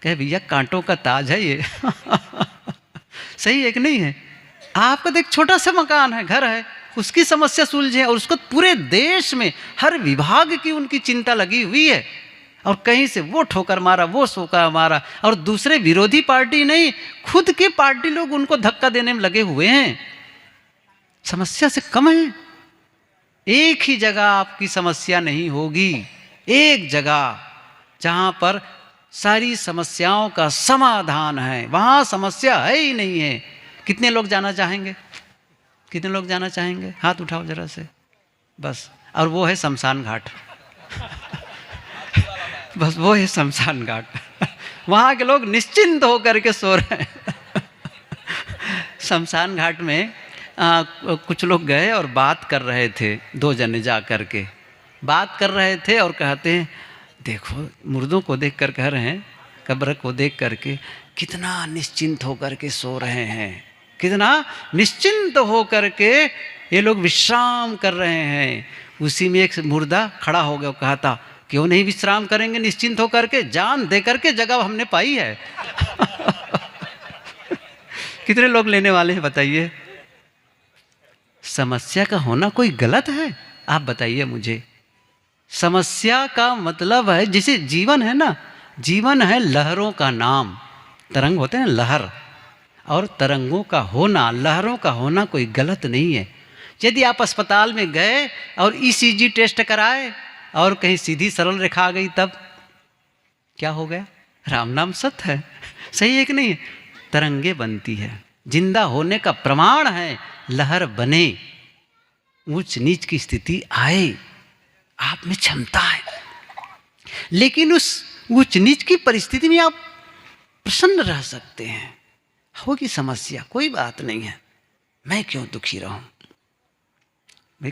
Speaker 1: कहे भैया कांटों का ताज है ये सही है कि नहीं है? आपका तो एक छोटा सा मकान है, घर है, उसकी समस्या सुलझे और उसको पूरे देश में हर विभाग की उनकी चिंता लगी हुई है, और कहीं से वो ठोकर मारा, वो सोका मारा, और दूसरे विरोधी पार्टी नहीं, खुद के पार्टी लोग उनको धक्का देने में लगे हुए हैं। समस्या से कम है? एक ही जगह आपकी समस्या नहीं होगी, एक जगह जहां पर सारी समस्याओं का समाधान है, वहां समस्या है ही नहीं है। कितने लोग जाना चाहेंगे? कितने लोग जाना चाहेंगे? हाथ उठाओ जरा से, बस। और वो है शमशान घाट बस वो है शमशान घाट वहाँ के लोग निश्चिंत होकर के सो रहे हैं शमशान घाट में कुछ लोग गए और बात कर रहे थे, 2 जने जा कर के बात कर रहे थे और कहते हैं, देखो मुर्दों को देख कर कह रहे हैं, कब्र को देख करके कितना निश्चिंत होकर के सो रहे हैं, कितना निश्चिंत होकर के ये लोग विश्राम कर रहे हैं। उसी में एक मुर्दा खड़ा हो गया, कहा था, क्यों नहीं विश्राम करेंगे निश्चिंत होकर के, जान दे करके जगह हमने पाई है कितने लोग लेने वाले हैं बताइए? समस्या का होना कोई गलत है? आप बताइए मुझे। समस्या का मतलब है, जैसे जीवन है ना, जीवन है लहरों का नाम, तरंग होते हैं लहर, और तरंगों का होना, लहरों का होना कोई गलत नहीं है। यदि आप अस्पताल में गए और ईसीजी टेस्ट कराए और कहीं सीधी सरल रेखा आ गई, तब क्या हो गया? राम नाम सत्य है, सही है कि नहीं? तरंगे बनती है, जिंदा होने का प्रमाण है, लहर बने, ऊंच नीच की स्थिति आए, आप में क्षमता है। लेकिन उस ऊंच नीच की परिस्थिति में आप प्रसन्न रह सकते हैं। होगी समस्या, कोई बात नहीं है, मैं क्यों दुखी रहूं,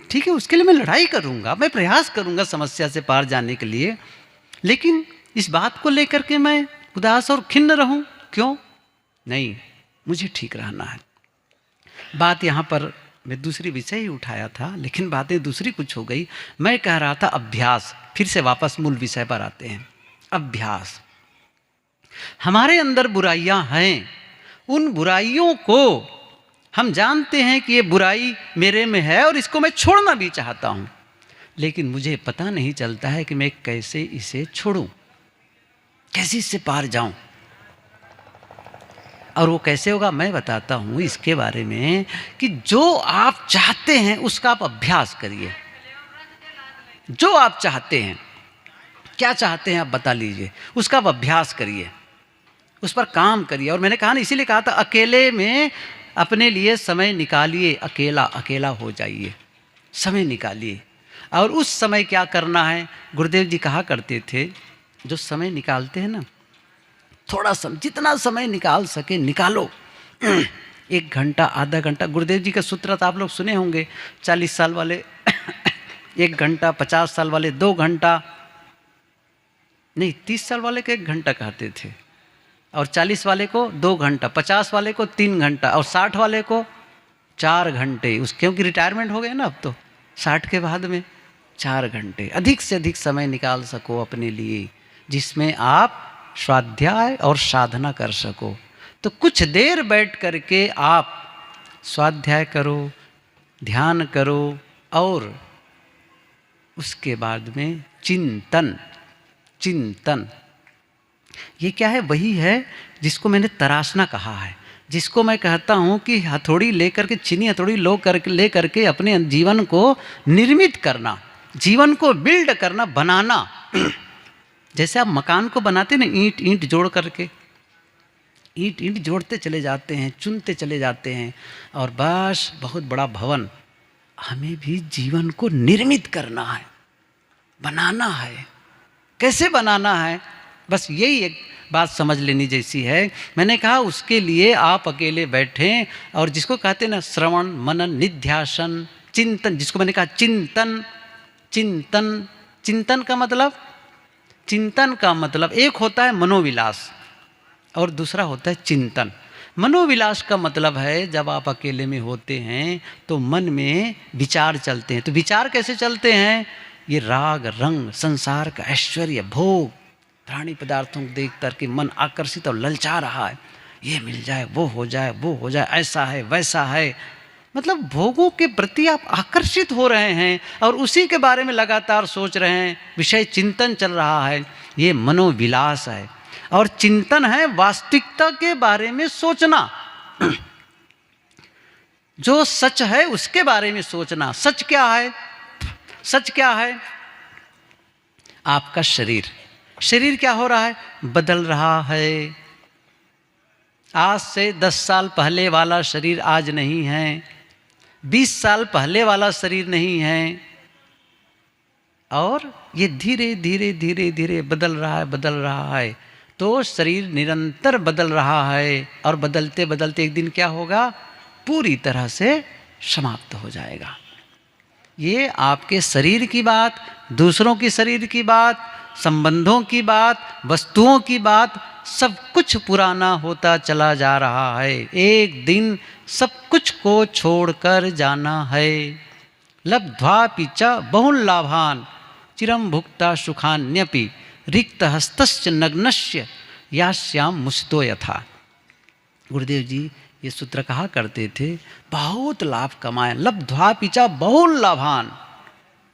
Speaker 1: ठीक है, उसके लिए मैं लड़ाई करूंगा, मैं प्रयास करूंगा समस्या से पार जाने के लिए, लेकिन इस बात को लेकर के मैं उदास और खिन्न रहूं, क्यों? नहीं, मुझे ठीक रहना है। बात यहाँ पर मैं दूसरी विषय ही उठाया था, लेकिन बातें दूसरी कुछ हो गई। मैं कह रहा था अभ्यास, फिर से वापस मूल विषय पर आते हैं। अभ्यास, हमारे अंदर बुराइयां हैं, उन बुराइयों को हम जानते हैं कि ये बुराई मेरे में है और इसको मैं छोड़ना भी चाहता हूं, लेकिन मुझे पता नहीं चलता है कि मैं कैसे इसे छोड़ूं, कैसे इससे पार जाऊं। और वो कैसे होगा मैं बताता हूं इसके बारे में, कि जो आप चाहते हैं उसका आप अभ्यास करिए। जो आप चाहते हैं, क्या चाहते हैं आप बता लीजिए, उसका आप अभ्यास करिए, उस पर काम करिए। और मैंने कहा ना, इसीलिए कहा था अकेले में अपने लिए समय निकालिए, अकेला अकेला हो जाइए, समय निकालिए। और उस समय क्या करना है, गुरुदेव जी कहा करते थे, जो समय निकालते हैं ना, थोड़ा समय, जितना समय निकाल सके निकालो 1 घंटा, आधा घंटा। गुरुदेव जी का सूत्र तो आप लोग सुने होंगे, 40 साल वाले 1 घंटा, 50 साल वाले 2 घंटा, नहीं 30 साल वाले को 1 घंटा कहते थे, और 40 वाले को 2 घंटा, 50 वाले को 3 घंटा, और 60 वाले को 4 घंटे। उस क्योंकि रिटायरमेंट हो गए ना अब तो, 60 के बाद में 4 घंटे अधिक से अधिक समय निकाल सको अपने लिए, जिसमें आप स्वाध्याय और साधना कर सको। तो कुछ देर बैठ करके आप स्वाध्याय करो, ध्यान करो, और उसके बाद में चिंतन। चिंतन ये क्या है? वही है जिसको मैंने तराशना कहा है, जिसको मैं कहता हूँ कि हथौड़ी लेकर के, चीनी हथौड़ी ले करके अपने जीवन को निर्मित करना, जीवन को बिल्ड करना, बनाना। जैसे आप मकान को बनाते ना, ईंट ईंट जोड़ करके, ईंट ईंट जोड़ते चले जाते हैं, चुनते चले जाते हैं, और बस बहुत बड़ा भवन। हमें भी जीवन को निर्मित करना है, बनाना है। कैसे बनाना है? बस यही एक बात समझ लेनी जैसी है। मैंने कहा उसके लिए आप अकेले बैठें, और जिसको कहते हैं ना श्रवण, मनन, निध्यासन, चिंतन, जिसको मैंने कहा चिंतन। चिंतन, चिंतन का मतलब, चिंतन का मतलब एक होता है मनोविलास, और दूसरा होता है चिंतन। मनोविलास का मतलब है जब आप अकेले में होते हैं तो मन में विचार चलते हैं। तो विचार कैसे चलते हैं? ये राग रंग, संसार का ऐश्वर्य, भोग, प्राणी पदार्थों को देख कर के मन आकर्षित और ललचा रहा है, ये मिल जाए, वो हो जाए, वो हो जाए, ऐसा है, वैसा है। मतलब भोगों के प्रति आप आकर्षित हो रहे हैं और उसी के बारे में लगातार सोच रहे हैं, विषय चिंतन चल रहा है। ये मनोविलास है। और चिंतन है वास्तविकता के बारे में सोचना, जो सच है उसके बारे में सोचना। सच क्या है? सच क्या है? आपका शरीर। शरीर क्या हो रहा है? बदल रहा है। आज से 10 साल पहले वाला शरीर आज नहीं है, 20 साल पहले वाला शरीर नहीं है, और ये धीरे धीरे धीरे धीरे बदल रहा है, बदल रहा है। तो शरीर निरंतर बदल रहा है, और बदलते बदलते एक दिन क्या होगा? पूरी तरह से समाप्त हो जाएगा। ये आपके शरीर की बात, दूसरों की शरीर की बात, संबंधों की बात, वस्तुओं की बात, सब कुछ पुराना होता चला जा रहा है। एक दिन सब कुछ को छोड़कर जाना है। लब्ध्वापि च बहुलाभान चिरं भुक्ता सुखान्यपि रिक्त हस्तस्य नग्नस्य यास्याम मुसितो यथा। गुरुदेव जी ये सूत्र कहा करते थे, बहुत लाभ कमाया। लब्ध्वापि च बहुलाभान,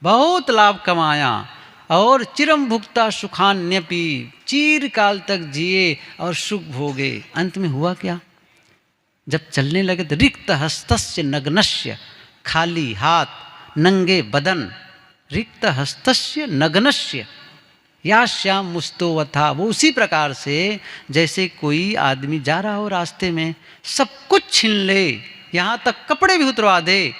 Speaker 1: बहुत लाभ कमाया, और चिरम भुक्ता सुखान्यपि, चिरकाल तक जिए और सुख भोगे। अंत में हुआ क्या? जब चलने लगे तो रिक्त हस्तस्य नग्नस्य, खाली हाथ, नंगे बदन, रिक्त हस्तस्य नग्नस्य यास्याम मुस्तोवथा। वो उसी प्रकार से जैसे कोई आदमी जा रहा हो रास्ते में, सब कुछ छीन ले, यहाँ तक कपड़े भी उतरवा दे,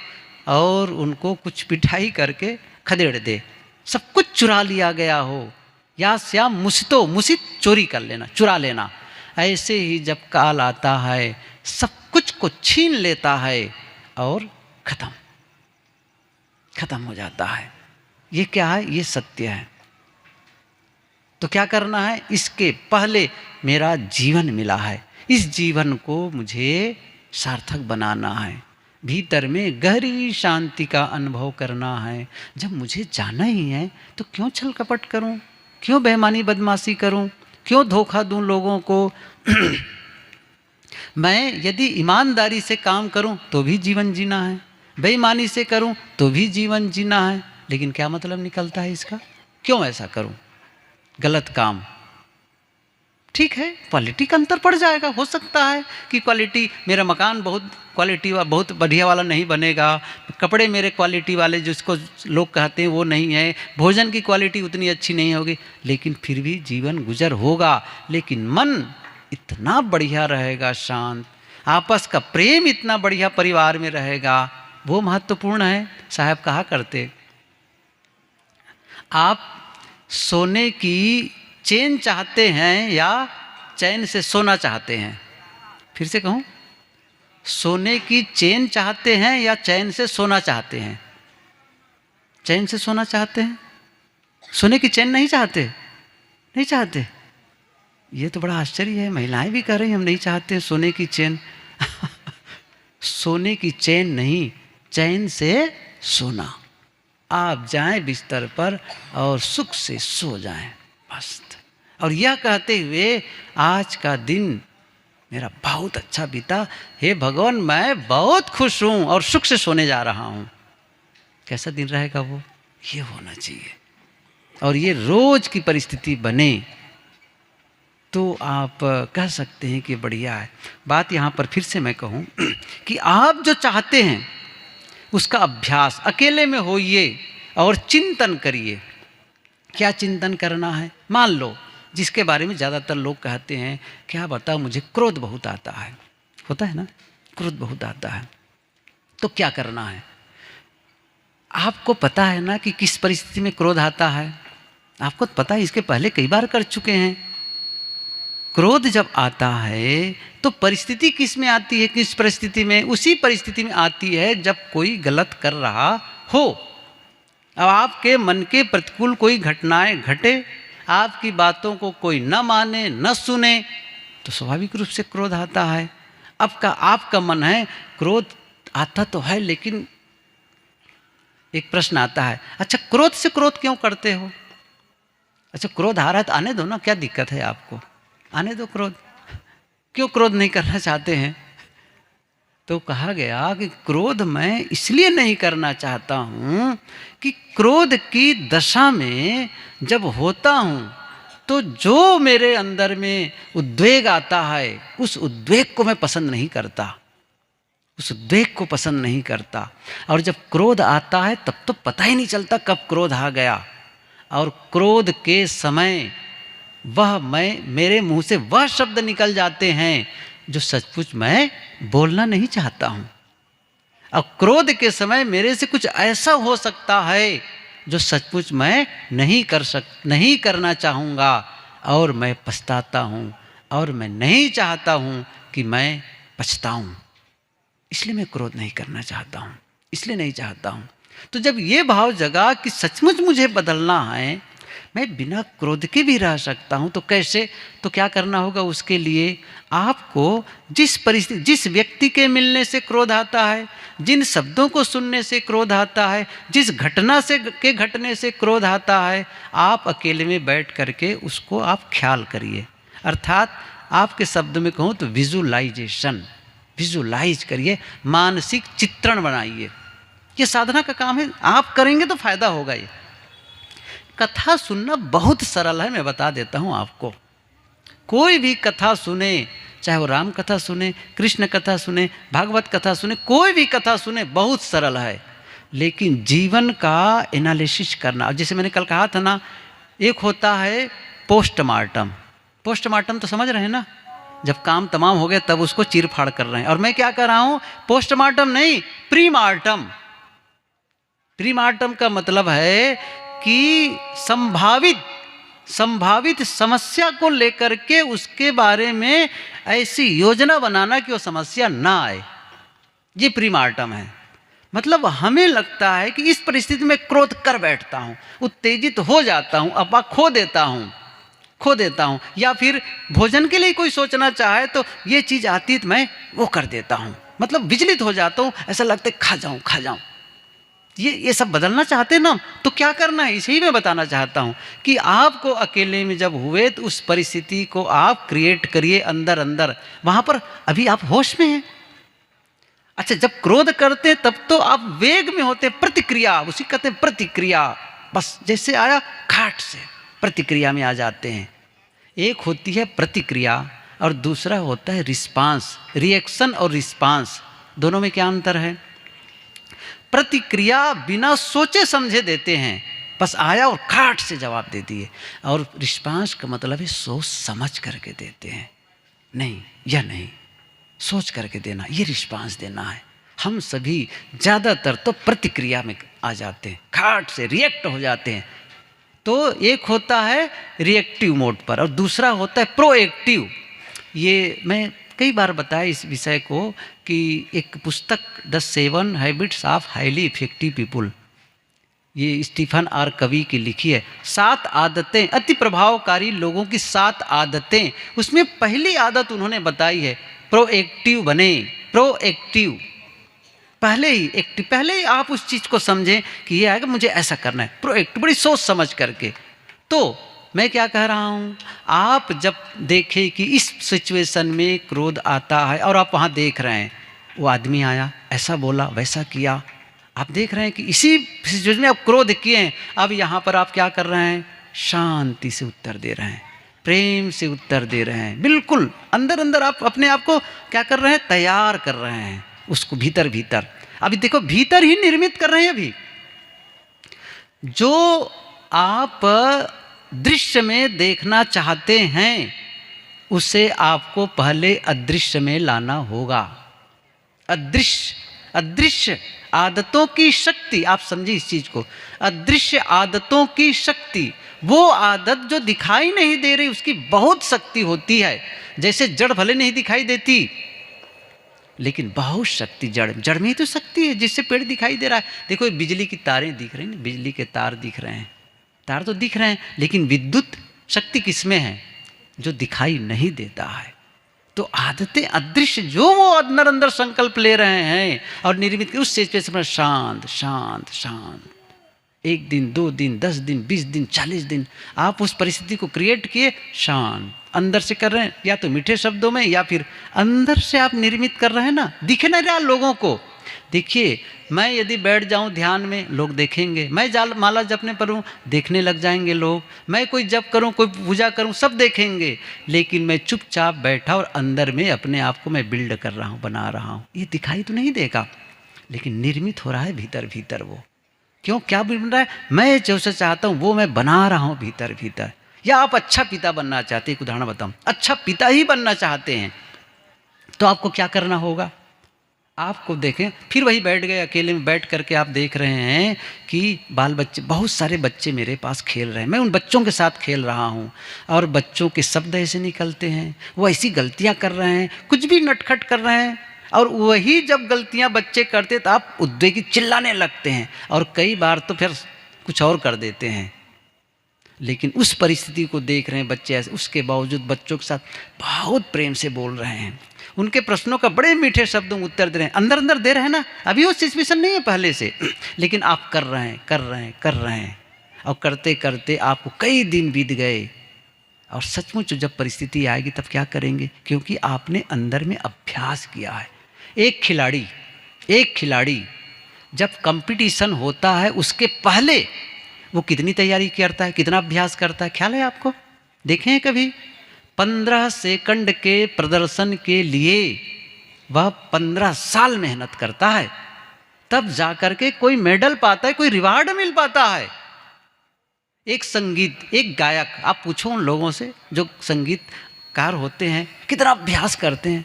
Speaker 1: और उनको कुछ पिटाई करके खदेड़ दे, सब कुछ चुरा लिया गया हो। यास्याम मुसितो, मुसित चोरी कर लेना, चुरा लेना। ऐसे ही जब काल आता है सब कुछ को छीन लेता है और खत्म, खत्म हो जाता है। ये क्या है? ये सत्य है। तो क्या करना है? इसके पहले मेरा जीवन मिला है, इस जीवन को मुझे सार्थक बनाना है, भीतर में गहरी शांति का अनुभव करना है। जब मुझे जाना ही है तो क्यों छल कपट करूं, क्यों बेईमानी बदमाशी करूं, क्यों धोखा दूं लोगों को? मैं यदि ईमानदारी से काम करूं तो भी जीवन जीना है, बेईमानी से करूं तो भी जीवन जीना है। लेकिन क्या मतलब निकलता है इसका? क्यों ऐसा करूं गलत काम? ठीक है, क्वालिटी का अंतर पड़ जाएगा। हो सकता है कि क्वालिटी, मेरा मकान बहुत क्वालिटी बहुत बढ़िया वाला नहीं बनेगा, कपड़े मेरे क्वालिटी वाले जिसको लोग कहते हैं वो नहीं है, भोजन की क्वालिटी उतनी अच्छी नहीं होगी, लेकिन फिर भी जीवन गुजर होगा। लेकिन मन इतना बढ़िया रहेगा, शांत, आपस का प्रेम इतना बढ़िया परिवार में रहेगा, वो महत्वपूर्ण है। साहब कहा करते, आप सोने की चैन चाहते हैं या चैन से सोना चाहते हैं? फिर से कहूं, सोने की चेन चाहते हैं या चैन से सोना चाहते हैं? चैन से सोना चाहते हैं, सोने की चैन नहीं चाहते, नहीं चाहते। ये तो बड़ा आश्चर्य है, महिलाएं भी कह रही हैं हम नहीं चाहते सोने की चेन। सोने की चैन नहीं, चैन से सोना। आप जाएं बिस्तर पर और सुख से सो जाएं बस। और यह कहते हुए आज का दिन मेरा बहुत अच्छा बीता, हे भगवान मैं बहुत खुश हूँ और सुख से सोने जा रहा हूँ। कैसा दिन रहेगा वो, ये होना चाहिए। और ये रोज की परिस्थिति बने तो आप कह सकते हैं कि बढ़िया है। बात यहाँ पर फिर से मैं कहूँ कि आप जो चाहते हैं उसका अभ्यास अकेले में होइए और चिंतन करिए। क्या चिंतन करना है? मान लो जिसके बारे में ज़्यादातर लोग कहते हैं, क्या बताओ मुझे क्रोध बहुत आता है, होता है ना, क्रोध बहुत आता है, तो क्या करना है? आपको पता है ना कि किस परिस्थिति में क्रोध आता है? आपको पता है, इसके पहले कई बार कर चुके हैं। क्रोध जब आता है तो परिस्थिति किस में आती है? किस परिस्थिति में? उसी परिस्थिति में आती है जब कोई गलत कर रहा हो। अब आपके मन के प्रतिकूल कोई घटनाएं घटे, आपकी बातों को कोई न माने न सुने, तो स्वाभाविक रूप से क्रोध आता है। आपका मन है, क्रोध आता तो है, लेकिन एक प्रश्न आता है, अच्छा क्रोध से क्रोध क्यों करते हो? अच्छा क्रोध आ रहा है तो आने दो ना, क्या दिक्कत है आपको, आने दो क्रोध। क्यों क्रोध नहीं करना चाहते हैं? तो कहा गया कि क्रोध मैं इसलिए नहीं करना चाहता हूँ कि क्रोध की दशा में जब होता हूँ तो जो मेरे अंदर में उद्वेग आता है उस उद्वेग को मैं पसंद नहीं करता, उस उद्वेग को पसंद नहीं करता। और जब क्रोध आता है तब तो पता ही नहीं चलता कब क्रोध आ गया। और क्रोध के समय मेरे मुंह से वह शब्द निकल जाते हैं जो सचमुच मैं बोलना नहीं चाहता हूँ। अब क्रोध के समय मेरे से कुछ ऐसा हो सकता है जो सचमुच मैं नहीं करना चाहूँगा, और मैं पछताता हूँ, और मैं नहीं चाहता हूँ कि मैं पछताऊँ। इसलिए मैं क्रोध नहीं करना चाहता हूँ, इसलिए नहीं चाहता हूँ। तो जब ये भाव जगा कि सचमुच मुझे बदलना है, मैं बिना क्रोध के भी रह सकता हूँ, तो कैसे? तो क्या करना होगा उसके लिए? आपको जिस व्यक्ति के मिलने से क्रोध आता है, जिन शब्दों को सुनने से क्रोध आता है, जिस घटना के घटने से क्रोध आता है, आप अकेले में बैठ करके उसको आप ख्याल करिए। अर्थात आपके शब्द में कहूँ तो विजुलाइज करिए, मानसिक चित्रण बनाइए। ये साधना का काम है, आप करेंगे तो फायदा होगा। ये कथा सुनना बहुत सरल है, मैं बता देता हूँ आपको। कोई भी कथा सुने, चाहे वो राम कथा सुने, कृष्ण कथा सुने, भागवत कथा सुने, कोई भी कथा सुने, बहुत सरल है। लेकिन जीवन का एनालिसिस करना, जैसे मैंने कल कहा था ना, एक होता है पोस्टमार्टम। पोस्टमार्टम तो समझ रहे हैं ना, जब काम तमाम हो गया तब उसको चीर फाड़ कर रहे हैं। और मैं क्या कर रहा हूँ? पोस्टमार्टम नहीं, प्रीमार्टम। प्रीमार्टम का मतलब है कि संभावित समस्या को लेकर के उसके बारे में ऐसी योजना बनाना कि वो समस्या ना आए, ये प्रीमार्टम है। मतलब हमें लगता है कि इस परिस्थिति में क्रोध कर बैठता हूँ, उत्तेजित हो जाता हूँ, अपा खो देता हूँ, या फिर भोजन के लिए कोई सोचना चाहे तो ये चीज़ आती है तो मैं वो कर देता हूँ, मतलब विचलित हो जाता हूँ, ऐसा लगता है खा जाऊँ। ये सब बदलना चाहते हैं ना, तो क्या करना है, इसे ही मैं बताना चाहता हूँ कि आपको अकेले में जब हुए तो उस परिस्थिति को आप क्रिएट करिए अंदर। वहाँ पर अभी आप होश में हैं। अच्छा, जब क्रोध करते हैं तब तो आप वेग में होते हैं, प्रतिक्रिया, उसी कहते हैं प्रतिक्रिया। बस जैसे आया खाट से प्रतिक्रिया में आ जाते हैं। एक होती है प्रतिक्रिया और दूसरा होता है रिस्पांस। रिएक्शन और रिस्पांस दोनों में क्या अंतर है? प्रतिक्रिया बिना सोचे समझे देते हैं, बस आया और खाट से जवाब दे दिए। और रिस्पांस का मतलब है सोच समझ करके देते हैं। नहीं, सोच करके देना, ये रिस्पांस देना है। हम सभी ज़्यादातर तो प्रतिक्रिया में आ जाते हैं, खाट से रिएक्ट हो जाते हैं। तो एक होता है रिएक्टिव मोड पर और दूसरा होता है प्रोएक्टिव। ये मैं कई बार बताया इस विषय को कि एक पुस्तक the 7 habits of highly effective people, ये स्टीफन आर कवी की लिखी है। 7 आदतें, अति प्रभावकारी लोगों की 7 आदतें। उसमें पहली आदत उन्होंने बताई है प्रोएक्टिव बने। प्रोएक्टिव, पहले ही आप उस चीज़ को समझें कि ये है कि मुझे ऐसा करना है। प्रोएक्टिव, बड़ी सोच समझ करके। तो मैं क्या कह रहा हूँ, आप जब देखें कि इस सिचुएशन में क्रोध आता है और आप वहाँ देख रहे हैं, वो आदमी आया, ऐसा बोला, वैसा किया, आप देख रहे हैं कि इसी सिचुएशन में आप क्रोध किए हैं, अब यहाँ पर आप क्या कर रहे हैं, शांति से उत्तर दे रहे हैं, प्रेम से उत्तर दे रहे हैं। बिल्कुल अंदर अंदर आप अपने आप को क्या कर रहे हैं, तैयार कर रहे हैं उसको भीतर भीतर। अभी देखो भीतर ही निर्मित कर रहे हैं। अभी जो आप दृश्य में देखना चाहते हैं उसे आपको पहले अदृश्य में लाना होगा। अदृश्य आदतों की शक्ति, आप समझिए इस चीज को, अदृश्य आदतों की शक्ति, वो आदत जो दिखाई नहीं दे रही उसकी बहुत शक्ति होती है। जैसे जड़ भले नहीं दिखाई देती लेकिन बहुत शक्ति जड़ में ही तो शक्ति है, जिससे पेड़ दिखाई दे रहा है। देखो बिजली की तारें दिख रही हैं, बिजली के तार दिख रहे हैं, तार तो दिख रहे हैं, लेकिन विद्युत शक्ति किसमें है, जो दिखाई नहीं देता है। तो आदतें अदृश्य जो वो अंदर अंदर संकल्प ले रहे हैं और निर्मित उस स्टेज पे समय शांत शांत शांत, 1 दिन 2 दिन 10 दिन 20 दिन 40 दिन आप उस परिस्थिति को क्रिएट किए, शांत अंदर से कर रहे हैं, या तो मीठे शब्दों में या फिर अंदर से आप निर्मित कर रहे हैं ना, दिख नहीं रहा लोगों को। देखिए मैं यदि बैठ जाऊं ध्यान में, लोग देखेंगे, मैं माला जपने पर हूँ, देखने लग जाएंगे लोग, मैं कोई जप करूं, कोई पूजा करूं, सब देखेंगे, लेकिन मैं चुपचाप बैठा और अंदर में अपने आप को मैं बिल्ड कर रहा हूँ, बना रहा हूँ, ये दिखाई तो नहीं देगा, लेकिन निर्मित हो रहा है भीतर भीतर। वो क्यों, क्या बन रहा है, मैं जैसा चाहता हूँ वो मैं बना रहा हूँ भीतर भीतर। या आप अच्छा पिता बनना चाहते हैं, एक उदाहरण बताऊँ, अच्छा पिता ही बनना चाहते हैं तो आपको क्या करना होगा, आपको देखें, फिर वही बैठ गए अकेले में, बैठ करके आप देख रहे हैं कि बाल बच्चे, बहुत सारे बच्चे मेरे पास खेल रहे हैं, मैं उन बच्चों के साथ खेल रहा हूँ और बच्चों के शब्द ऐसे निकलते हैं, वो ऐसी गलतियाँ कर रहे हैं, कुछ भी नटखट कर रहे हैं, और वही जब गलतियाँ बच्चे करते तो आप उद्वेगी चिल्लाने लगते हैं और कई बार तो फिर कुछ और कर देते हैं। लेकिन उस परिस्थिति को देख रहे हैं बच्चे ऐसे, उसके बावजूद बच्चों के साथ बहुत प्रेम से बोल रहे हैं, उनके प्रश्नों का बड़े मीठे शब्दों में उत्तर दे रहे हैं, अंदर अंदर दे रहे हैं ना, अभी वो सिचुएशन नहीं है पहले से, लेकिन आप कर रहे हैं और करते करते आपको कई दिन बीत गए और सचमुच जब परिस्थिति आएगी तब क्या करेंगे, क्योंकि आपने अंदर में अभ्यास किया है। एक खिलाड़ी जब कंपटीशन होता है उसके पहले वो कितनी तैयारी करता है, कितना अभ्यास करता है, ख्याल है आपको, देखें कभी 15 सेकंड के प्रदर्शन के लिए वह 15 साल मेहनत करता है, तब जाकर के कोई मेडल पाता है, कोई रिवार्ड मिल पाता है। एक संगीत, एक गायक, आप पूछो उन लोगों से जो संगीतकार होते हैं कितना अभ्यास करते हैं,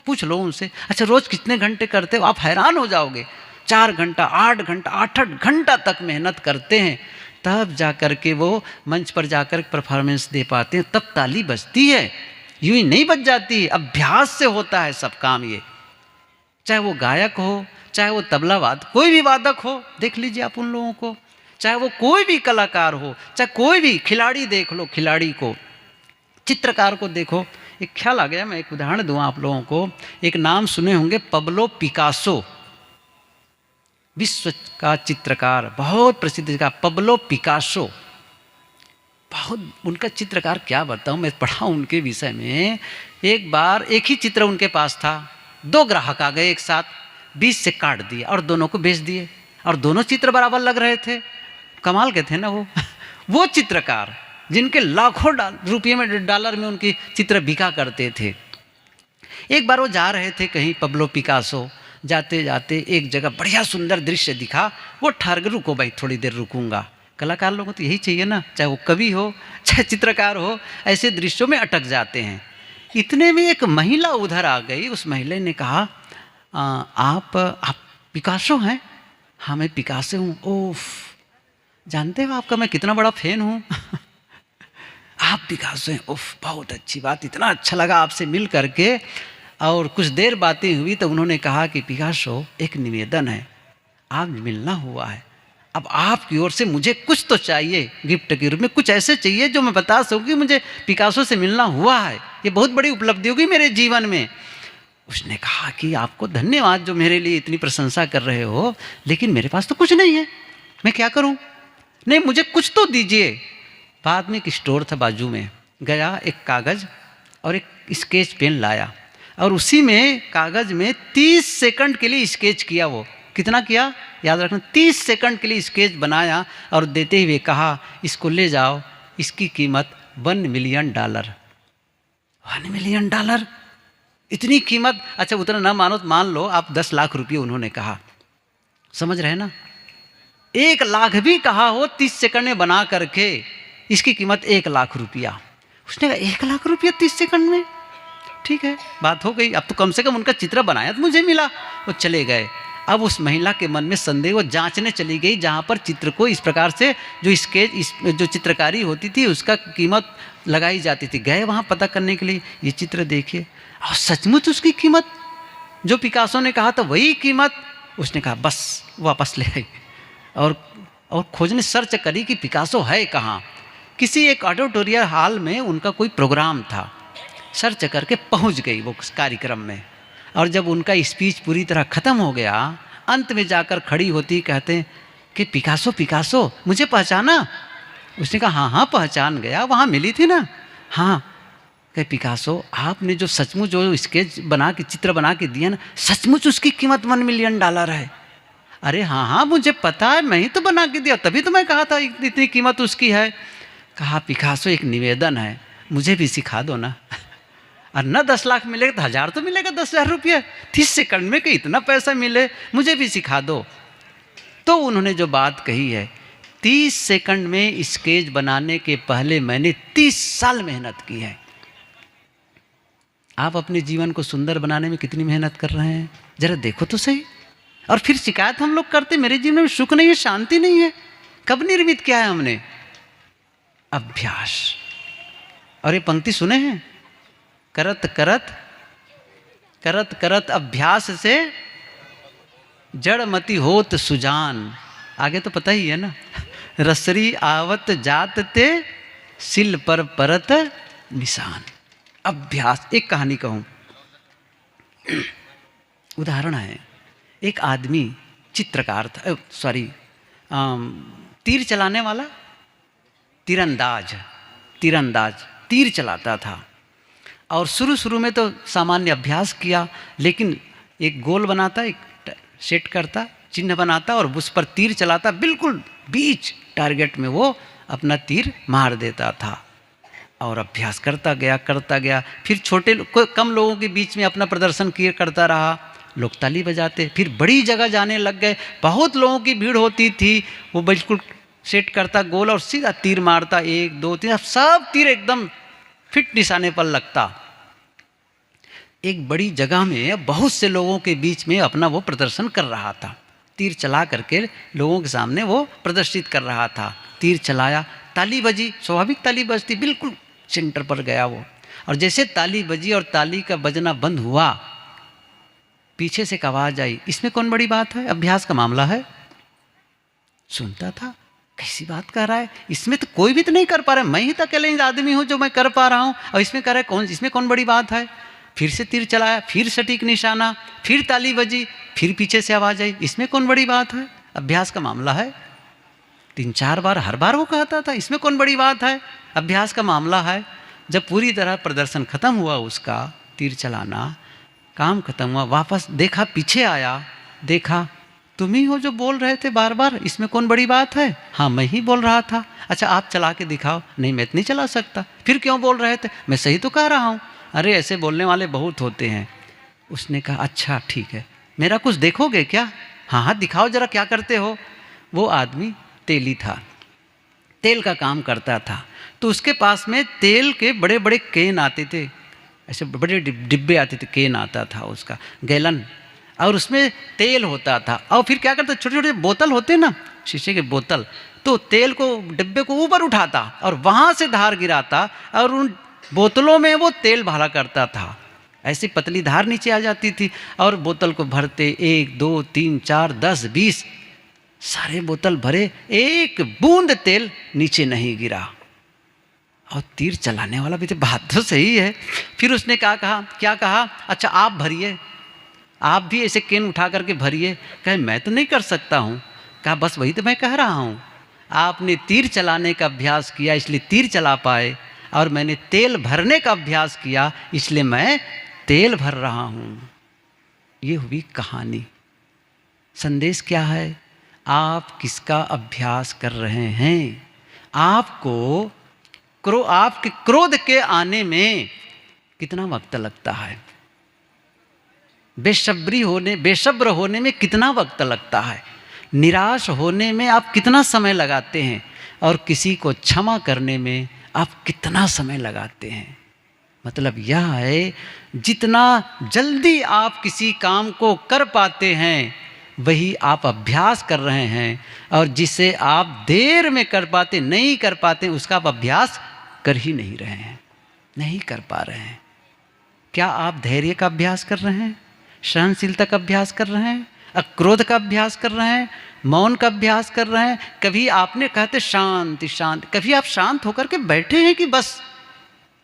Speaker 1: पूछ लो उनसे, अच्छा रोज कितने घंटे करते हो, आप हैरान हो जाओगे। 4 घंटा 8 घंटा 8 घंटा तक मेहनत करते हैं, तब जाकर के वो मंच पर जाकर परफॉर्मेंस दे पाते हैं, तब ताली बजती है, यूं ही नहीं बज जाती है, अभ्यास से होता है सब काम। ये चाहे वो गायक हो, चाहे वो तबला कोई भी वादक हो, देख लीजिए आप उन लोगों को, चाहे वो कोई भी कलाकार हो, चाहे कोई भी खिलाड़ी देख लो, खिलाड़ी को, चित्रकार को देखो। एक ख्याल आ गया, मैं एक उदाहरण दूँ आप लोगों को, एक नाम सुने होंगे पब्लो पिकासो, विश्व का चित्रकार, बहुत प्रसिद्ध का पब्लो पिकासो, बहुत उनका चित्रकार, क्या बताऊं, मैं पढ़ा उनके विषय में। एक बार एक ही चित्र उनके पास था, 2 ग्राहक आ गए एक साथ, 20 से काट दिया और दोनों को बेच दिए, और दोनों चित्र बराबर लग रहे थे, कमाल के थे ना वो चित्रकार जिनके लाखों रुपये में, डॉलर में उनकी चित्र बिका करते थे। एक बार वो जा रहे थे कहीं, पब्लो पिकासो, जाते जाते एक जगह बढ़िया सुंदर दृश्य दिखा, वो ठहर गए, रुको भाई थोड़ी देर रुकूंगा। कलाकार लोगों को तो यही चाहिए ना, चाहे वो कवि हो चाहे चित्रकार हो, ऐसे दृश्यों में अटक जाते हैं। इतने में एक महिला उधर आ गई, उस महिला ने कहा आप पिकासो हैं? हाँ मैं पिकासो हूँ। ओफ, जानते हो आपका मैं कितना बड़ा फैन हूँ। आप पिकासो हैं? उफ, बहुत अच्छी बात, इतना अच्छा लगा आपसे मिल करके। और कुछ देर बातें हुई तो उन्होंने कहा कि पिकासो, एक निवेदन है, आप मिलना हुआ है, अब आपकी ओर से मुझे कुछ तो चाहिए गिफ्ट के रूप में, कुछ ऐसे चाहिए जो मैं बता सकूँ कि मुझे पिकासो से मिलना हुआ है, ये बहुत बड़ी उपलब्धि होगी मेरे जीवन में। उसने कहा कि आपको धन्यवाद जो मेरे लिए इतनी प्रशंसा कर रहे हो, लेकिन मेरे पास तो कुछ नहीं है, मैं क्या करूं? नहीं, मुझे कुछ तो दीजिए। बाद में एक स्टोर था बाजू में, गया, एक कागज़ और एक स्केच पेन लाया और उसी में कागज़ में 30 सेकंड के लिए स्केच किया। वो कितना किया याद रखना, 30 सेकंड के लिए स्केच बनाया और देते हुए कहा, इसको ले जाओ, इसकी कीमत $1 मिलियन। $1 मिलियन, इतनी कीमत। अच्छा उतना ना मानो तो मान लो आप 10 लाख रुपये उन्होंने कहा, समझ रहे ना, 1 लाख भी कहा हो 30 सेकंड में बना करके, इसकी कीमत 1 लाख रुपया। उसने कहा 1 लाख रुपया 30 सेकंड में, ठीक है, बात हो गई। अब तो कम से कम उनका चित्र बनाया तो मुझे मिला। वो चले गए। अब उस महिला के मन में संदेह, वो जांचने चली गई जहाँ पर चित्र को इस प्रकार से जो स्केच जो चित्रकारी होती थी उसका कीमत लगाई जाती थी। गए वहाँ पता करने के लिए, ये चित्र देखिए, और सचमुच उसकी कीमत जो पिकासो ने कहा था वही कीमत। उसने कहा बस, वापस ले आई और खोजने सर्च करी कि पिकासो है कहाँ। किसी एक ऑडिटोरियम हॉल में उनका कोई प्रोग्राम था, सर्च करके पहुंच गई वो कार्यक्रम में। और जब उनका स्पीच पूरी तरह ख़त्म हो गया, अंत में जाकर खड़ी होती कहते कि पिकासो, पिकासो मुझे पहचाना? उसने कहा हाँ हाँ पहचान गया, वहाँ मिली थी ना। हाँ, कहे पिकासो आपने जो सचमुच जो स्केच बना के चित्र बना के दिया ना, सचमुच उसकी कीमत $1 मिलियन है। अरे हाँ हाँ मुझे पता है, मैं ही तो बना के दिया, तभी तो मैं कहा था इतनी कीमत उसकी है। कहा पिकासो एक निवेदन है, मुझे भी सिखा दो ना। और न 10 लाख मिलेगा तो 1000 तो मिलेगा, 10,000 रुपये 30 सेकंड में, कि इतना पैसा मिले, मुझे भी सिखा दो। तो उन्होंने जो बात कही है, 30 सेकंड में स्केच बनाने के पहले मैंने 30 साल मेहनत की है। आप अपने जीवन को सुंदर बनाने में कितनी मेहनत कर रहे हैं, जरा देखो तो सही। और फिर शिकायत हम लोग करते मेरे जीवन में सुख नहीं है, शांति नहीं है। कब निर्मित किया है हमने? अभ्यास। और ये पंक्ति सुने हैं, करत करत करत करत अभ्यास से जड़मति होत सुजान। आगे तो पता ही है ना, रसरी आवत जात ते सिल पर परत निशान। अभ्यास। एक कहानी कहूँ, उदाहरण है, एक आदमी चित्रकार था, तीर चलाने वाला, तीरंदाज तीर चलाता था। और शुरू में तो सामान्य अभ्यास किया, लेकिन एक गोल बनाता, एक सेट करता, चिन्ह बनाता और उस पर तीर चलाता, बिल्कुल बीच टारगेट में वो अपना तीर मार देता था। और अभ्यास करता गया। फिर कम लोगों के बीच में अपना प्रदर्शन करता रहा, लोग ताली बजाते। फिर बड़ी जगह जाने लग गए, बहुत लोगों की भीड़ होती थी, वो बिल्कुल सेट करता गोल और सीधा तीर मारता, 1 2 3, सब तीर एकदम फिट निशाने पर लगता। एक बड़ी जगह में बहुत से लोगों के बीच में अपना वो प्रदर्शन कर रहा था, तीर चला करके लोगों के सामने वो प्रदर्शित कर रहा था। तीर चलाया, ताली बजी, स्वाभाविक ताली बजती, बिल्कुल सेंटर पर गया वो। और जैसे ताली बजी और ताली का बजना बंद हुआ, पीछे से एक आवाज आई, इसमें कौन बड़ी बात है, अभ्यास का मामला है। सुनता था, कैसी बात कर रहा है, इसमें तो कोई भी तो नहीं कर पा रहा है, मैं ही तो अकेले आदमी हूँ जो मैं कर पा रहा हूँ, और इसमें कर रहा है, इसमें कौन बड़ी बात है। फिर से तीर चलाया, फिर सटीक निशाना, फिर ताली बजी, फिर पीछे से आवाज आई, इसमें कौन बड़ी बात है, अभ्यास का मामला है। 3-4 बार, हर बार वो कहता था, इसमें कौन बड़ी बात है, अभ्यास का मामला है। जब पूरी तरह प्रदर्शन खत्म हुआ उसका, तीर चलाना काम खत्म हुआ, वापस देखा, पीछे आया, देखा तुम ही हो जो बोल रहे थे बार बार, इसमें कौन बड़ी बात है। हाँ मैं ही बोल रहा था। अच्छा आप चला के दिखाओ। नहीं मैं तो नहीं चला सकता। फिर क्यों बोल रहे थे, मैं सही तो कह रहा हूँ। अरे ऐसे बोलने वाले बहुत होते हैं। उसने कहा अच्छा ठीक है, मेरा कुछ देखोगे क्या। हाँ हाँ दिखाओ जरा क्या करते हो। वो आदमी तेली था, तेल का काम करता था, तो उसके पास में तेल के बड़े बड़े केन आते थे, ऐसे बड़े डिब्बे आते थे, केन आता था उसका, गैलन, और उसमें तेल होता था। और फिर क्या करता, छोटे छोटे बोतल होते ना, शीशे के बोतल, तो तेल को डिब्बे को ऊपर उठाता और वहाँ से धार गिराता और उन बोतलों में वो तेल भरा करता था। ऐसी पतली धार नीचे आ जाती थी। और बोतल को भरते 1 2 3 4 10 20 सारे बोतल भरे, एक बूंद तेल नीचे नहीं गिरा। और तीर चलाने वाला भी तो बात तो सही है। फिर उसने क्या कहा, अच्छा आप भरिए, आप भी ऐसे केन उठा करके भरिए। कहे मैं तो नहीं कर सकता हूँ। कहा बस वही तो मैं कह रहा हूँ, आपने तीर चलाने का अभ्यास किया इसलिए तीर चला पाए, और मैंने तेल भरने का अभ्यास किया इसलिए मैं तेल भर रहा हूँ। ये हुई कहानी। संदेश क्या है, आप किसका अभ्यास कर रहे हैं? आपके क्रोध के आने में कितना वक्त लगता है? बेसब्र होने में कितना वक्त लगता है? निराश होने में आप कितना समय लगाते हैं? और किसी को क्षमा करने में आप कितना समय लगाते हैं? मतलब यह है, जितना जल्दी आप किसी काम को कर पाते हैं वही आप अभ्यास कर रहे हैं, और जिसे आप देर में नहीं कर पाते उसका आप अभ्यास कर ही नहीं रहे हैं, नहीं कर पा रहे हैं। क्या आप धैर्य का अभ्यास कर रहे हैं? सहनशीलता का अभ्यास कर रहे हैं? अक्रोध का अभ्यास कर रहे हैं? मौन का अभ्यास कर रहे हैं? कभी आपने कहते शांति शांति, कभी आप शांत होकर के बैठे हैं कि बस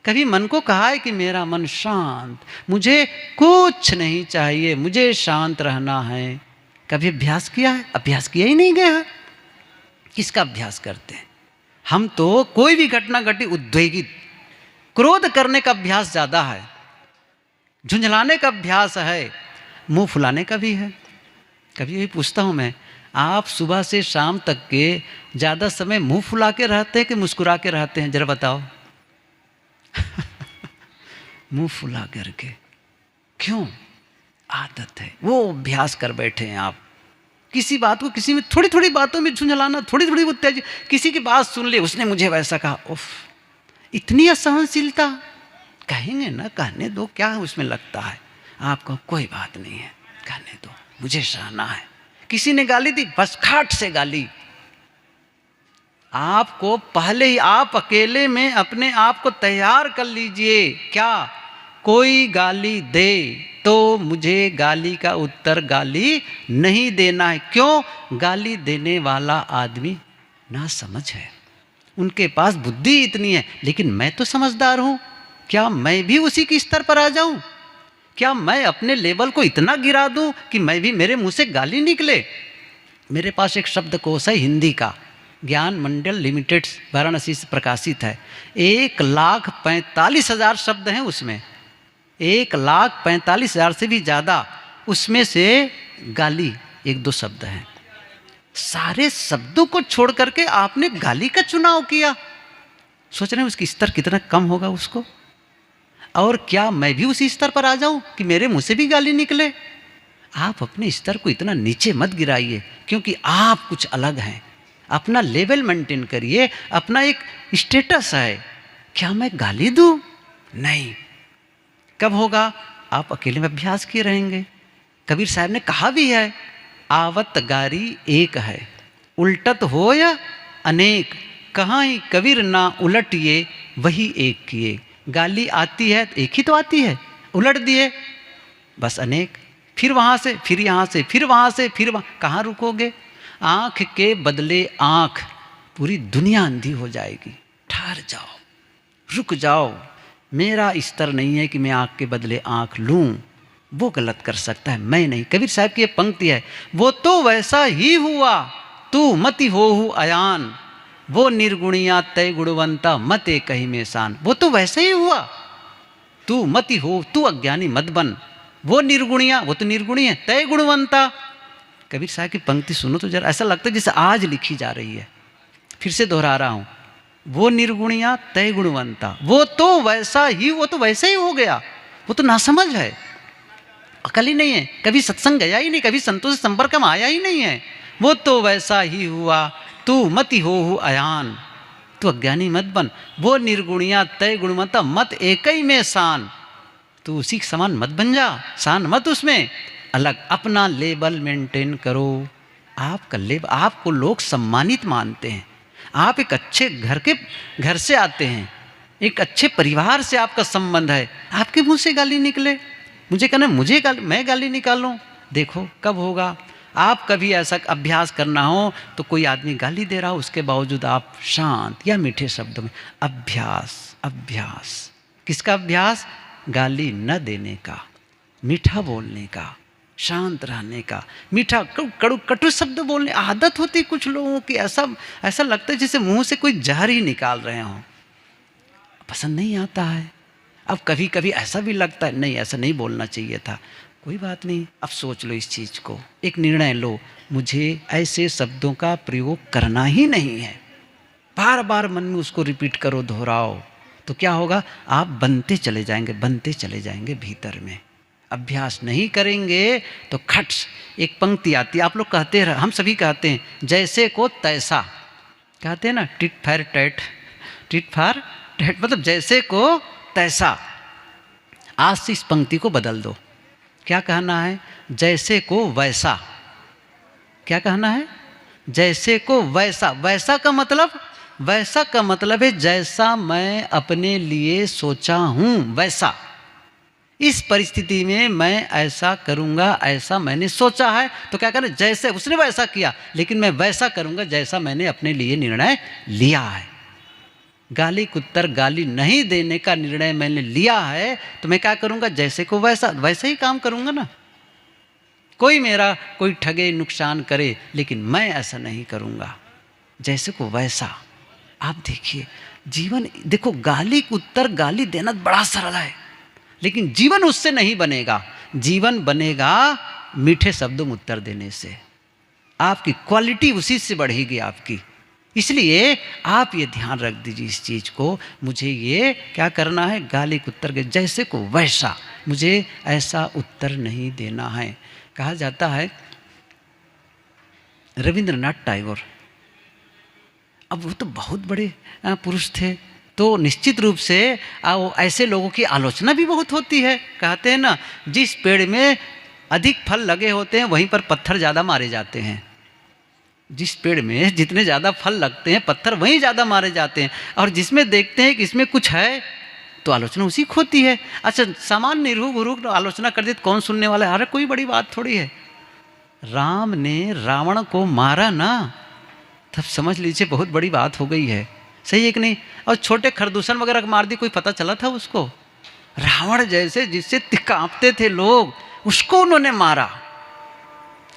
Speaker 1: कभी मन को कहा है कि मेरा मन शांत, मुझे कुछ नहीं चाहिए, मुझे शांत रहना है? कभी अभ्यास किया है? अभ्यास किया ही नहीं गया। किसका अभ्यास करते हैं हम? तो कोई भी घटना घटी उद्वेगित, क्रोध करने का अभ्यास ज़्यादा है, झुंझलाने का अभ्यास है, मुंह फुलाने का भी है। कभी यही पूछता हूँ मैं, आप सुबह से शाम तक के ज़्यादा समय मुंह फुला के रहते हैं कि मुस्कुरा के रहते हैं? जरा बताओ। मुंह फुला करके। क्यों? आदत है, वो अभ्यास कर बैठे हैं आप। किसी बात को किसी में थोड़ी थोड़ी बातों में झुंझलाना, थोड़ी थोड़ी उत्तेजित, किसी की बात सुन ले, उसने मुझे वैसा कहा, उफ, इतनी असहनशीलता। कहेंगे ना, कहने दो, क्या उसमें लगता है आपको? कोई बात नहीं है, कहने दो, मुझे सहना है। किसी ने गाली दी, बस खाट से गाली। आपको पहले ही आप अकेले में अपने आप को तैयार कर लीजिए। क्या? कोई गाली दे तो मुझे गाली का उत्तर गाली नहीं देना है। क्यों? गाली देने वाला आदमी ना समझ है, उनके पास बुद्धि इतनी है, लेकिन मैं तो समझदार हूँ। क्या मैं भी उसी के स्तर पर आ जाऊं? क्या मैं अपने लेवल को इतना गिरा दूं कि मैं भी, मेरे मुंह से गाली निकले? मेरे पास एक शब्दकोश है हिंदी का, ज्ञान मंडल लिमिटेड वाराणसी से प्रकाशित है। 1,45,000 शब्द हैं उसमें, 1,45,000 से भी ज़्यादा। उसमें से गाली 1-2 शब्द हैं। सारे शब्दों को छोड़ करके आपने गाली का चुनाव किया। सोच रहे हैं उसकी स्तर कितना कम होगा उसको? और क्या मैं भी उसी स्तर पर आ जाऊं कि मेरे मुंह से भी गाली निकले? आप अपने स्तर को इतना नीचे मत गिराइए, क्योंकि आप कुछ अलग हैं। अपना लेवल मेंटेन करिए, अपना एक स्टेटस है। क्या मैं गाली दूं? नहीं। कब होगा? आप अकेले में अभ्यास किए रहेंगे। कबीर साहब ने कहा भी है, आवत गारी एक है, उल्टत हो या अनेक, कहाँ ही कबीर ना उलटिए वही एक किए। गाली आती है तो एक ही तो आती है, उलट दिए बस अनेक, फिर वहाँ से, फिर यहाँ से, फिर वहाँ से, फिर वहाँ। कहाँ रुकोगे? आँख के बदले आँख, पूरी दुनिया अंधी हो जाएगी। ठहर जाओ, रुक जाओ। मेरा स्तर नहीं है कि मैं आँख के बदले आँख लूँ, वो गलत कर सकता है, मैं नहीं। कबीर साहब की ये पंक्ति है, वो तो वैसा ही हुआ तू मति होहु अयान, वो निर्गुणिया तय गुणवंता मत एक ही में शान। वो तो वैसे ही हुआ, तू मति हो, तू अज्ञानी मत बन। वो निर्गुणिया, वो तो निर्गुणी है, तय गुणवंता। कबीर साहब की पंक्ति सुनो तो जरा ऐसा लगता है जैसे आज लिखी जा रही है। फिर से दोहरा रहा हूँ, वो निर्गुणिया तय गुणवंता, वो तो वैसा ही, वो तो वैसे ही हो गया। वो तो नासमझ है, अकल ही नहीं है, कभी सत्संग गया ही नहीं, कभी संतों से संपर्क में आया ही नहीं है। वो तो वैसा ही हुआ तू मति होहु अयान, तू अज्ञानी मत बन। वो निर्गुणिया तय गुणवंता मत एक ही में शान, तू उसी के समान मत बन जा, शान मत उसमें अलग। अपना लेवल मेंटेन करो। आपका लेवल, आपको लोग सम्मानित मानते हैं। आप एक अच्छे घर से आते हैं, एक अच्छे परिवार से आपका संबंध है, आपके मुंह से गाली निकले मुझे कहना मैं गाली निकालूं? देखो कब होगा। आप कभी ऐसा अभ्यास करना हो तो कोई आदमी गाली दे रहा हो, उसके बावजूद आप शांत या मीठे शब्दों में अभ्यास। किसका अभ्यास? गाली न देने का, मीठा बोलने का, शांत रहने का। मीठा कटु शब्द बोलने आदत होती कुछ लोगों की, ऐसा लगता है जैसे मुंह से कोई जहर ही निकाल रहे हो, पसंद नहीं आता है। अब कभी कभी ऐसा भी लगता है नहीं, ऐसा नहीं बोलना चाहिए था। कोई बात नहीं, अब सोच लो इस चीज़ को, एक निर्णय लो, मुझे ऐसे शब्दों का प्रयोग करना ही नहीं है। बार बार मन में उसको रिपीट करो, दोहराओ, तो क्या होगा? आप बनते चले जाएंगे भीतर में। अभ्यास नहीं करेंगे तो खट एक पंक्ति आती है, आप लोग कहते हैं, हम सभी कहते हैं, जैसे को तैसा कहते हैं ना, टिट फॉर टैट, मतलब जैसे को तैसा। आज से इस पंक्ति को बदल दो, क्या कहना है? जैसे को वैसा। क्या कहना है? जैसे को वैसा। वैसा का मतलब है जैसा मैं अपने लिए सोचा हूं वैसा। इस परिस्थिति में मैं ऐसा करूंगा, ऐसा मैंने सोचा है, तो क्या करें? जैसे उसने वैसा किया, लेकिन मैं वैसा करूंगा जैसा मैंने अपने लिए निर्णय लिया है। गाली कुत्तर गाली नहीं देने का निर्णय मैंने लिया है, तो मैं क्या करूंगा? जैसे को वैसा ही काम करूंगा ना। कोई ठगे, नुकसान करे, लेकिन मैं ऐसा नहीं करूंगा, जैसे को वैसा। आप देखिए जीवन, देखो गाली कुत्तर गाली देना बड़ा सरल है, लेकिन जीवन उससे नहीं बनेगा। जीवन बनेगा मीठे शब्दों में उत्तर देने से। आपकी क्वालिटी उसी से बढ़ेगी आपकी। इसलिए आप ये ध्यान रख दीजिए इस चीज़ को, मुझे ये क्या करना है? गाली कुत्तर के जैसे को वैसा, मुझे ऐसा उत्तर नहीं देना है। कहा जाता है रविंद्रनाथ टैगोर, अब वो तो बहुत बड़े पुरुष थे, तो निश्चित रूप से ऐसे लोगों की आलोचना भी बहुत होती है। कहते हैं ना, जिस पेड़ में अधिक फल लगे होते हैं वहीं पर पत्थर ज़्यादा मारे जाते हैं। जिस पेड़ में जितने ज़्यादा फल लगते हैं पत्थर वहीं ज़्यादा मारे जाते हैं, और जिसमें देखते हैं कि इसमें कुछ है तो आलोचना उसी को होती है। अच्छा, सामान्य निरूप आलोचना कर दी तो कौन सुनने वाला है? अरे कोई बड़ी बात थोड़ी है। राम ने रावण को मारा ना, तब समझ लीजिए बहुत बड़ी बात हो गई है। सही है कि नहीं? और छोटे खरदूषण वगैरह मार दी, कोई पता चला था उसको? रावण जैसे जिससे कांपते थे लोग, उसको उन्होंने मारा।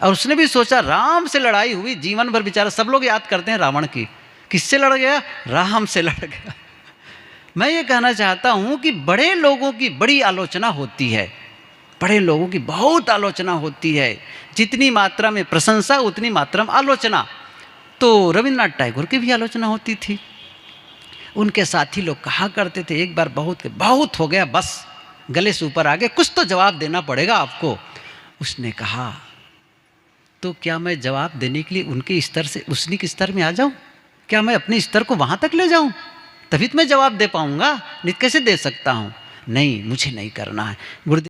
Speaker 1: और उसने भी सोचा राम से लड़ाई हुई, जीवन भर बेचारा सब लोग याद करते हैं रावण की। किससे लड़ गया? राम से लड़ गया। मैं ये कहना चाहता हूं कि बड़े लोगों की बड़ी आलोचना होती है, बड़े लोगों की बहुत आलोचना होती है। जितनी मात्रा में प्रशंसा उतनी मात्रा में आलोचना। तो रविंद्रनाथ टैगोर की भी आलोचना होती थी। उनके साथी लोग कहा करते थे, एक बार बहुत हो गया, बस गले से ऊपर आ गए, कुछ तो जवाब देना पड़ेगा आपको। उसने कहा, तो क्या मैं जवाब देने के लिए उनके स्तर में आ जाऊं? क्या मैं अपने स्तर को वहां तक ले जाऊं? तभी तो मैं जवाब दे पाऊंगा, नहीं कैसे दे सकता हूं? नहीं, मुझे नहीं करना है। गुरुदेव